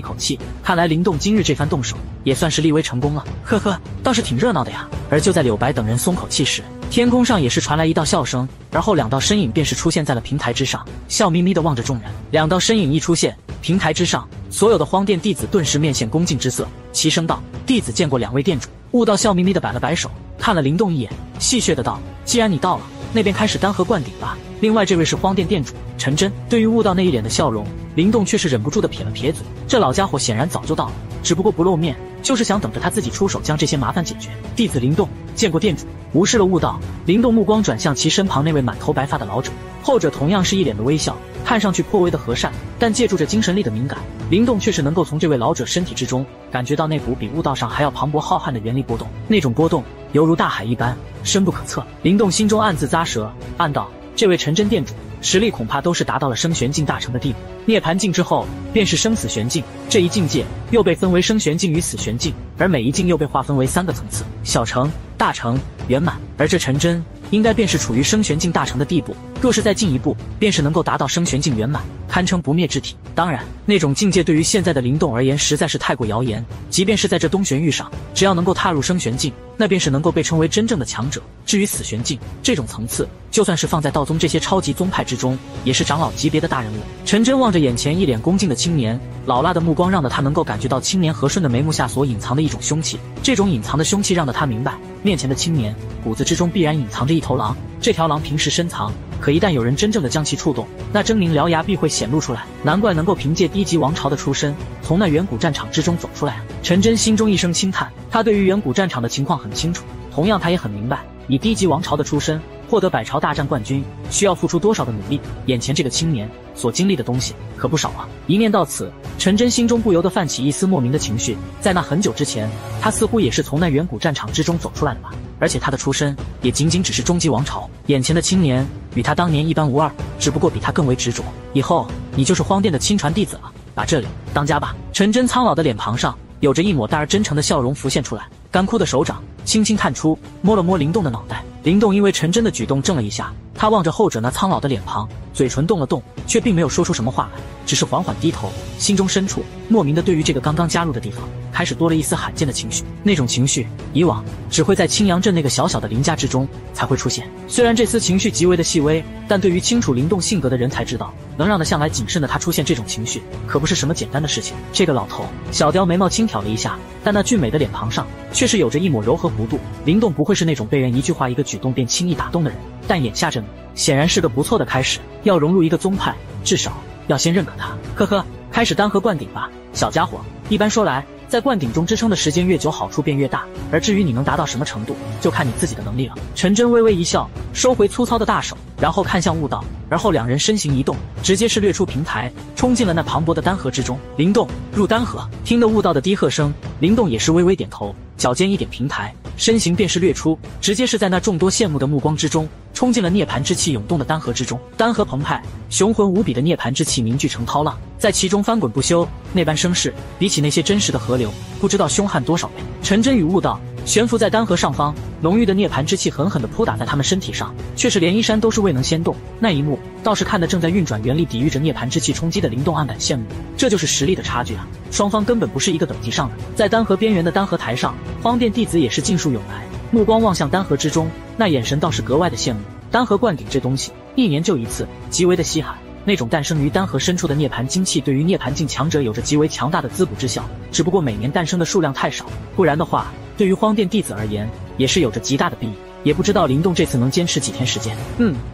口氣，看來靈動今日這番動手也算是立威成功了，呵呵，倒是挺熱鬧的呀。而就在柳白等人鬆口氣時，天空上也是傳來一道笑聲，而後2道身影便是出現在了平台之上，笑眯眯地望着众人。2道身影一出現，平台之上所有的荒殿弟子頓時面现恭敬之色，齊聲道：“弟子見過2位殿主。”悟道笑眯眯地擺了擺手，看了靈動一眼，戲謔的道：“既然你到了，那便開始丹河灌頂吧。”另外這位是荒殿殿主陳真。對於悟道那一臉的笑容，靈動卻是忍不住地撇了撇嘴，這老家伙顯然早就到了，只不過不露面，就是想等着他自己出手將這些麻煩解決。弟子靈動見過殿主。無視了悟道，靈動目光轉向其身旁那位滿頭白髮的老者，後者同樣是一臉的微笑，看上去頗為的和善，但借助着精神力的敏感，靈動卻是能夠從這位老者身體之中感覺到那股比悟道上還要磅礴浩瀚的元力波動，那種波動猶如大海一般，深不可測。靈動心中暗自咂舌，暗道：這位陳真殿主實力恐怕都是達到了生玄境大成的地步，涅槃境之後便是生死玄境，這一境界又被分為生玄境與死玄境，而每一境又被劃分為3個層次：小成、大成、圓滿。而這陳真應該便是處於生玄境大成的地步，若是再進一步，便是能夠達到生玄境圓滿，堪稱不滅之體。當然，那種境界對於現在的靈動而言實在是太過遙言，即便是在這東玄域上，只要能夠踏入生玄境，那便是能夠被稱為真正的強者。至於死玄境這種層次，就算是放在道宗這些超級宗派之中，也是長老級別的大人物。陳真望着眼前一臉恭敬的青年，老辣的目光讓得他能夠感覺到青年和順的眉目下所隱藏的一種凶氣，這種隱藏的凶氣讓得他明白，面前的青年骨子之中必然隱藏着一頭狼，這條狼平時深藏，可一旦有人真正的將其觸動，那狰狞獠牙必會顯露出來。難怪能夠憑借低級王朝的出身從那遠古戰場之中走出來啊！陳真心中一聲輕嘆，他對於遠古戰場的情況很清楚，同樣他也很明白，以低級王朝的出身獲得百朝大戰冠軍需要付出多少的努力，眼前這個青年所經歷的東西可不少啊。一念到此，陳真心中不由得泛起一絲莫名的情緒，在那很久之前，他似乎也是從那遠古戰場之中走出來的吧，而且他的出身也僅僅只是中级王朝，眼前的青年與他當年一般無二，只不過比他更為執着。以後你就是荒殿的親傳弟子了，把這裡當家吧。陳真蒼老的臉龐上有着一抹淡而真誠的笑容浮現出來，乾枯的手掌輕輕探出，摸了摸靈動的腦袋。靈動因為陳真的舉動怔了一下，他望着後者那蒼老的臉龐，嘴唇動了動，卻並沒有說出什麼話來，只是緩緩低頭，心中深處莫名的對於這個剛剛加入的地方開始多了一絲罕見的情緒。那種情緒以往只會在青陽鎮那個小小的林家之中才會出現，雖然這絲情緒極為的細微，但對於清楚靈動性格的人才知道，能讓得向來謹慎的他出現這種情緒可不是什麼簡單的事情。這個老頭小雕眉毛輕挑了一下，但那俊美的臉龐上卻是有着一抹柔和弧度。靈動不會是那種被人一句話一個舉動便輕易打動的人，但眼下這你顯然是個不錯的開始，要融入一個宗派，至少要先認可他。呵呵，開始丹河灌頂吧，小家伙。一般說來，在灌頂中支撐的時間越久，好處便越大，而至於你能達到什麼程度，就看你自己的能力了。陳真微微一笑，收回粗糙的大手，然後看向悟道，而後2人身形一動，直接是掠出平台，衝進了那磅礴的丹河之中。靈動入丹河。聽得悟道的低喝聲，靈動也是微微點頭，腳尖一點平台，身形便是掠出，直接是在那众多羨慕的目光之中衝進了涅槃之氣湧動的丹河之中。丹河澎湃，雄渾無比的涅槃之氣凝聚成涛浪，在其中翻滾不休，那般聲勢比起那些真實的河流不知道凶悍多少倍。陳真与悟道悬浮在丹河上方，濃郁的涅槃之氣狠狠地撲打在他們身體上，卻是連衣衫都是未能掀動。那一幕倒是看得正在運轉元力抵禦着涅槃之氣衝擊的靈動暗感羨慕，這就是實力的差距啊！雙方根本不是一個等級上的。在丹河邊緣的丹河台上，荒殿弟子也是盡數湧來，目光望向丹河之中，那眼神倒是格外的羨慕。丹河灌頂這東西1年就一次，極為的稀罕。那種誕生於丹河深處的涅槃精氣，對於涅槃境強者有着極為強大的滋補之效，只不過每年誕生的數量太少，不然的話，對於荒殿弟子而言，也是有着極大的裨益。也不知道灵動這次能堅持幾天時間。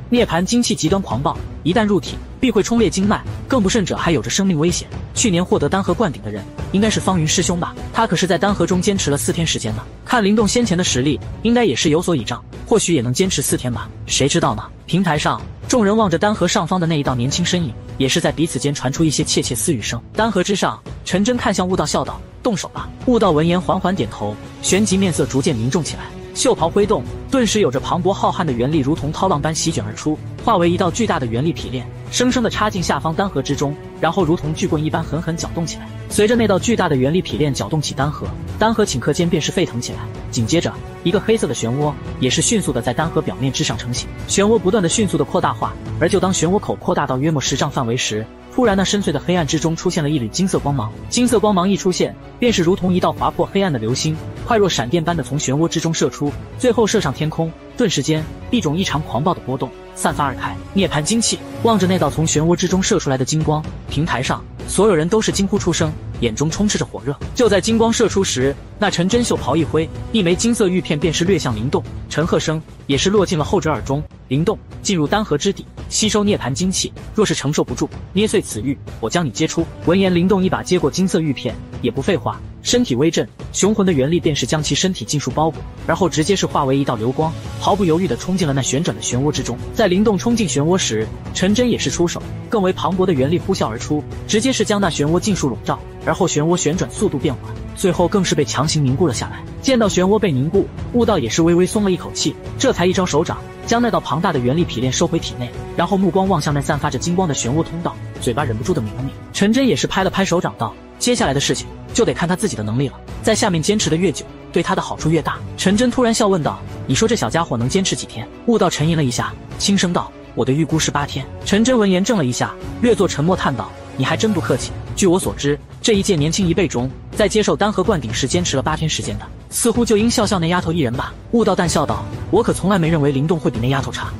涅槃精氣極端狂暴，一旦入體必會衝裂經脈，更不甚者還有着生命危險。去年獲得丹河灌頂的人應該是方雲師兄吧？他可是在丹河中堅持了4天時間呢。看靈動先前的實力，應該也是有所倚仗，或許也能堅持4天吧？誰知道呢？平台上，眾人望着丹河上方的那一道年輕身影，也是在彼此間傳出一些竊竊私語聲。丹河之上，陳真看向悟道笑道：“動手吧。”悟道聞言緩緩點頭，旋即面色逐漸凝重起來。袖袍揮動，頓時有着磅礴浩瀚的元力如同涛浪般席捲而出，化為一道巨大的元力劈鏈，生生地插進下方丹河之中，然後如同巨棍一般狠狠搅动起来。隨着那道巨大的元力劈鏈攪動起丹河顷刻间便是沸騰起来。緊接着，一個黑色的漩渦也是迅速地在丹河表面之上成型，漩渦不斷地迅速地擴大化，而就當漩渦口擴大到約莫10丈範圍時，突然那深邃的黑暗之中出現了一縷金色光芒。金色光芒一出現，便是如同一道劃破黑暗的流星，快若閃電般的從漩渦之中射出，最後射上天空。顿時間，一種異常狂暴的波動散發而開。涅槃精气，望着那道從漩渦之中射出來的金光，平台上所有人都是驚呼出声，眼中充斥着火热。就在金光射出时，那陈真袖袍一揮，一枚金色玉片便是掠向灵动，陈喝声也是落进了后者耳中。灵动，进入丹河之底，吸收涅槃精气，若是承受不住，捏碎此玉，我将你接出。闻言，灵动一把接过金色玉片，也不廢話，身體微震，雄浑的元力便是將其身體盡數包裹，而後直接是化為一道流光，毫不猶豫地衝進了那旋轉的漩渦之中。在靈動衝進漩渦時，陳真也是出手，更為磅礴的元力呼嘯而出，直接是將那漩渦盡數籠罩，而後漩渦旋轉速度變緩，最後更是被強行凝固了下來。見到漩渦被凝固，悟道也是微微鬆了一口氣，這才一招手掌將那道龐大的元力劈鏈收回體內，然後目光望向那散發着金光的漩渦通道，嘴巴忍不住的抿了抿。陳真也是拍了拍手掌道：“接下來的事情就得看他自己的能力了，在下面堅持的越久，對他的好處越大。”陳真突然笑問道：“你說這小家伙能堅持幾天？”悟道沉吟了一下，輕聲道：“我的預估是8天。”陳真聞言怔了一下，略作沉默，嘆道：“你還真不客氣。據我所知，這一屆年輕一輩中，在接受丹河灌頂時堅持了8天時間的，似乎就應笑笑那丫頭一人吧。”悟道淡笑道：“我可從來沒認為靈動會比那丫頭差。”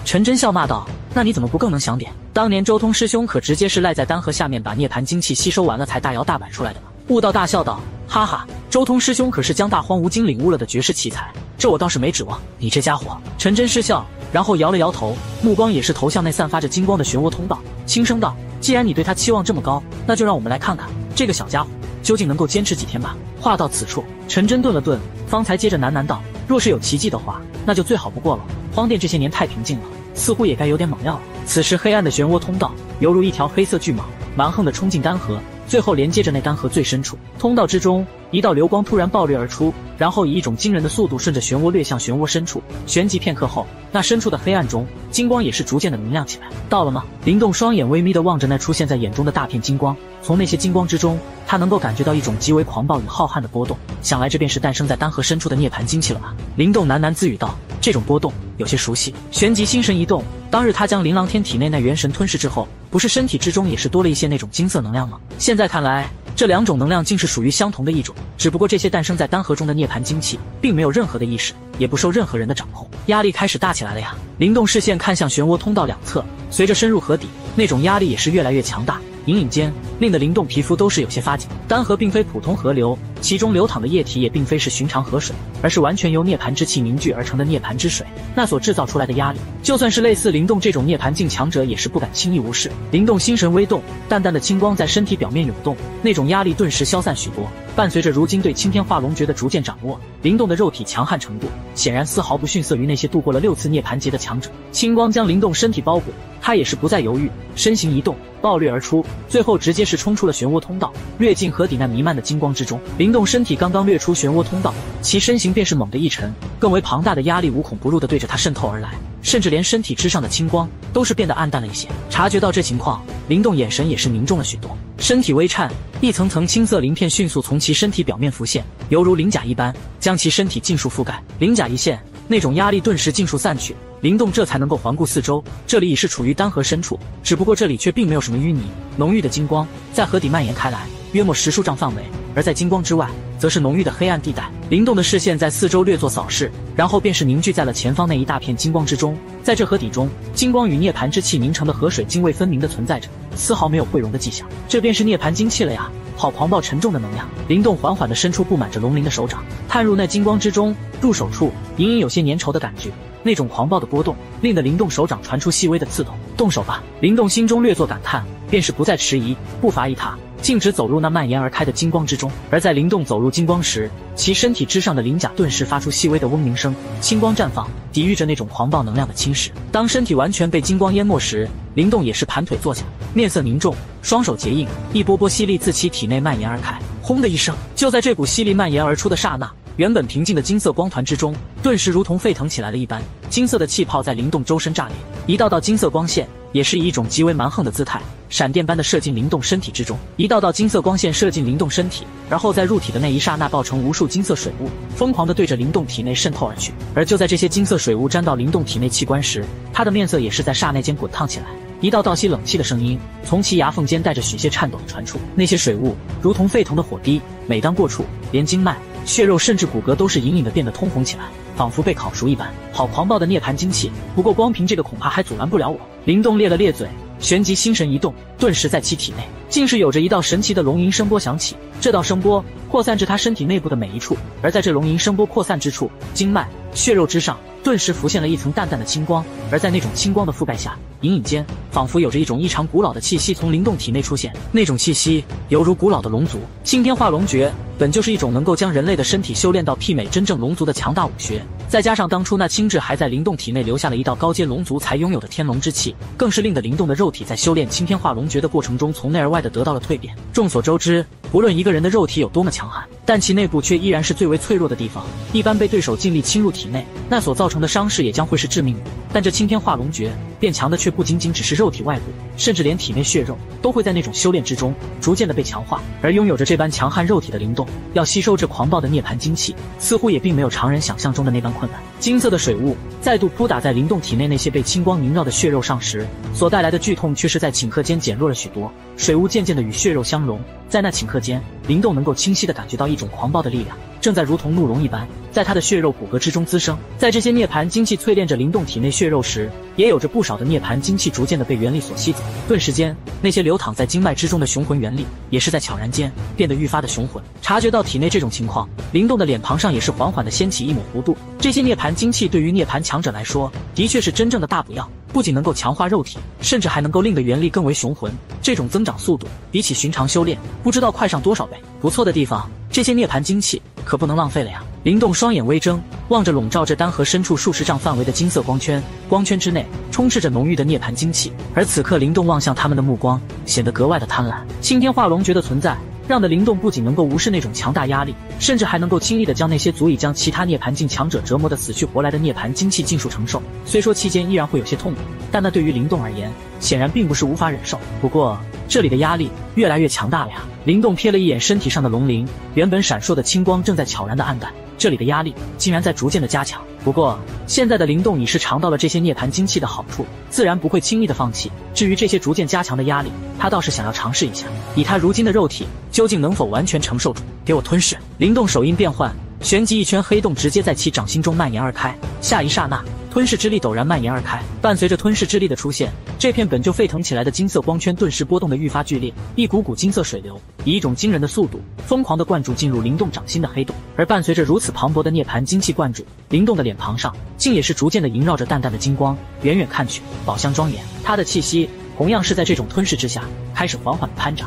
陳真笑罵道：“那你怎麼不更能想點？當年周通師兄可直接是賴在丹河下面把涅槃精氣吸收完了才大搖大擺出來的呢。”悟道大笑道：“哈哈，周通師兄可是將大荒无經領悟了的絕世奇才，這我倒是沒指望。你這家伙。”陳真失笑，然後搖了搖頭，目光也是投向那散發着金光的漩渦通道，輕聲道：“既然你對他期望這麼高，那就讓我們來看看這個小家伙究竟能夠堅持幾天吧。”話到此處，陳真頓了頓，方才接着喃喃道：“若是有奇蹟的話，那就最好不過了。荒殿這些年太平靜了，似乎也該有點猛料了。”此時黑暗的漩渦通道猶如一條黑色巨蟒，蠻橫地衝進丹河，最後連接着那丹河最深處。通道之中，一道流光突然爆裂而出，然後以一種驚人的速度順着漩渦掠向漩渦深處。旋即片刻後，那深處的黑暗中，金光也是逐漸的明亮起來。到了嗎？靈動雙眼微眯地望着那出現在眼中的大片金光，從那些金光之中，他能夠感覺到一種極為狂暴與浩瀚的波動。想來這便是誕生在丹河深處的涅槃精氣了吧？靈動喃喃自語道：“這種波動有些熟悉。”旋即心神一動，當日他將琳琅天體內那元神吞噬之後，不是身體之中也是多了一些那種金色能量嗎？現在看來，這兩種能量竟是屬於相同的一種，只不過這些誕生在丹河中的涅槃精氣，並沒有任何的意識，也不受任何人的掌控。壓力開始大起來了呀！靈動視線看向漩渦通道兩側，隨着深入河底，那種壓力也是越來越強大。隱隱間，令得靈動皮膚都是有些發緊。丹河並非普通河流，其中流淌的液體也並非是尋常河水，而是完全由涅槃之氣凝聚而成的涅槃之水。那所制造出來的壓力，就算是類似靈動這種涅槃境強者，也是不敢輕易無視。靈動心神微動，淡淡的青光在身體表面湧動，那種壓力頓時消散許多。伴隨着如今對青天化龍訣的逐漸掌握，靈動的肉體強悍程度顯然絲毫不遜色於那些度過了6次涅槃劫的強者。青光將靈動身體包裹，他也是不再猶豫，身形一動，暴掠而出，最後直接是衝出了漩渦通道，掠進河底那彌漫的金光之中。靈動身體剛剛掠出漩渦通道，其身形便是猛地一沉，更為龐大的壓力無孔不入地對着他滲透而來，甚至連身體之上的青光都是變得暗淡了一些。察覺到這情況，靈動眼神也是凝重了許多，身體微顫，一層層青色鱗片迅速從其身體表面浮現，猶如鱗甲一般，將其身體盡數覆蓋。鱗甲一現，那種壓力頓時盡數散去，靈動這才能夠環顧四周。這裡已是處於丹河深處，只不過這裡卻並沒有什麼淤泥，濃郁的金光在河底蔓延開來，約莫10數丈範圍，而在金光之外，則是濃郁的黑暗地帶。靈動的視線在四周略作掃視，然後便是凝聚在了前方那一大片金光之中。在這河底中，金光與涅槃之氣凝成的河水涇渭分明地存在着，絲毫沒有匯融的跡象。這便是涅槃精氣了呀！好狂暴沉重的能量。靈動緩緩地伸出布滿着龍鱗的手掌，探入那金光之中，入手處隱隱有些粘稠的感覺。那種狂暴的波動，令得靈動手掌傳出細微的刺痛。動手吧！靈動心中略作感嘆，便是不再遲疑，步伐一踏，徑直走入那蔓延而開的金光之中。而在靈動走入金光時，其身體之上的鱗甲頓時發出細微的嗡鳴聲，青光綻放，抵禦着那種狂暴能量的侵蝕。當身體完全被金光淹沒時，靈動也是盘腿坐下，面色凝重，雙手結印，一波波吸力自其體內蔓延而開。轟的一聲，就在這股吸力蔓延而出的剎那，原本平靜的金色光團之中，頓時如同沸騰起來了一般，金色的氣泡在靈動周身炸裂，一道道金色光線也是以一種極為蠻橫的姿態，閃電般的射進靈動身體之中。一道道金色光線射進靈動身體，而後在入體的那一剎那爆成無數金色水霧，瘋狂地對着靈動體內滲透而去。而就在這些金色水霧沾到靈動體內器官時，他的面色也是在剎那間滾燙起來。一道道吸冷氣的聲音從其牙縫間帶着許些顫抖的傳出，那些水霧如同沸騰的火滴，每當過處，連經脈、血肉甚至骨骼都是隱隱地變得通紅起來，仿佛被烤熟一般。好狂暴的涅槃精氣，不過光憑這個恐怕還阻攔不了我。靈動咧了咧嘴，旋即心神一動，頓時在其體內竟是有着一道神奇的龍吟聲波響起。這道聲波擴散至他身體內部的每一處，而在這龍吟聲波擴散之處，經脈、血肉之上頓時浮現了一層淡淡的青光，而在那種青光的覆蓋下，隱隱間仿佛有着一種異常古老的氣息從靈動體內出現。那種氣息猶如古老的龍族。青天化龍訣本就是一種能夠將人類的身體修煉到媲美真正龍族的強大武學，再加上当初那青雉還在靈動體內留下了一道高階龍族才擁有的天龍之氣，更是令得靈動的肉體在修煉青天化龍訣的過程中從內而外的得到了蜕變。众所周知，不論一个人的肉體有多麼強悍，但其內部卻依然是最為脆弱的地方，一般被對手盡力侵入體內，那所造成的傷勢也將會是致命的。但這青天化龍訣變強的卻不僅僅只是肉體外部，甚至連體內血肉都會在那種修煉之中逐漸的被強化。而擁有着這般強悍肉體的靈動，要吸收這狂暴的涅槃精氣，似乎也並沒有常人想象中的那般困難。金色的水霧再度撲打在靈動體內那些被青光縈繞的血肉上時，所帶來的劇痛卻是在頃刻間減弱了許多。水霧漸漸的與血肉相融，在那頃刻間，靈動能夠清晰地感覺到一種狂暴的力量正在如同怒龍一般在他的血肉骨骼之中滋生。在這些涅槃精氣淬煉着靈動體內血肉時，也有着不少的涅槃精氣逐漸的被元力所吸走。頓時間，那些流淌在經脈之中的雄渾元力也是在悄然間變得愈發的雄渾。察覺到體內這種情況，靈動的臉龐上也是緩緩地掀起一抹弧度。這些涅槃精氣對於涅槃強者來說，的確是真正的大補藥，不僅能夠強化肉體，甚至還能夠令得元力更為雄渾。這種增長速度比起尋常修煉，不知道快上多少倍。不錯的地方，這些涅槃精氣可不能浪費了呀！靈動雙眼微睜，望着籠罩着丹河深處數十丈範圍的金色光圈，光圈之內充斥着濃郁的涅槃精氣。而此刻靈動望向他們的目光顯得格外的貪婪。青天化龍訣的存在，讓的靈動不僅能夠無視那種強大壓力，甚至還能夠輕易地將那些足以將其他涅槃境強者折磨得死去活來的涅槃精氣盡數承受。雖說期間依然會有些痛苦，但那對於靈動而言，顯然並不是無法忍受。不過這裡的壓力越來越強大了呀！靈動瞥了一眼身體上的龍鱗，原本閃爍的青光正在悄然的暗淡，這裡的壓力竟然在逐漸的加強。不過現在的靈動已是嘗到了這些涅槃精氣的好處，自然不會輕易的放棄。至於這些逐漸加強的壓力，他倒是想要嘗試一下，以他如今的肉體究竟能否完全承受住。給我吞噬！靈動手印變換，旋即一圈黑洞直接在其掌心中蔓延而開。下一剎那，吞噬之力陡然蔓延而開，伴隨着吞噬之力的出現，這片本就沸騰起來的金色光圈頓時波動得愈發劇烈，一股股金色水流以一種驚人的速度瘋狂地灌注進入靈動掌心的黑洞。而伴隨着如此磅礴的涅槃精氣灌注，靈動的臉龐上竟也是逐漸地縈繞着淡淡的金光，遠遠看去寶相莊嚴。他的氣息同樣是在這種吞噬之下開始緩緩地攀漲。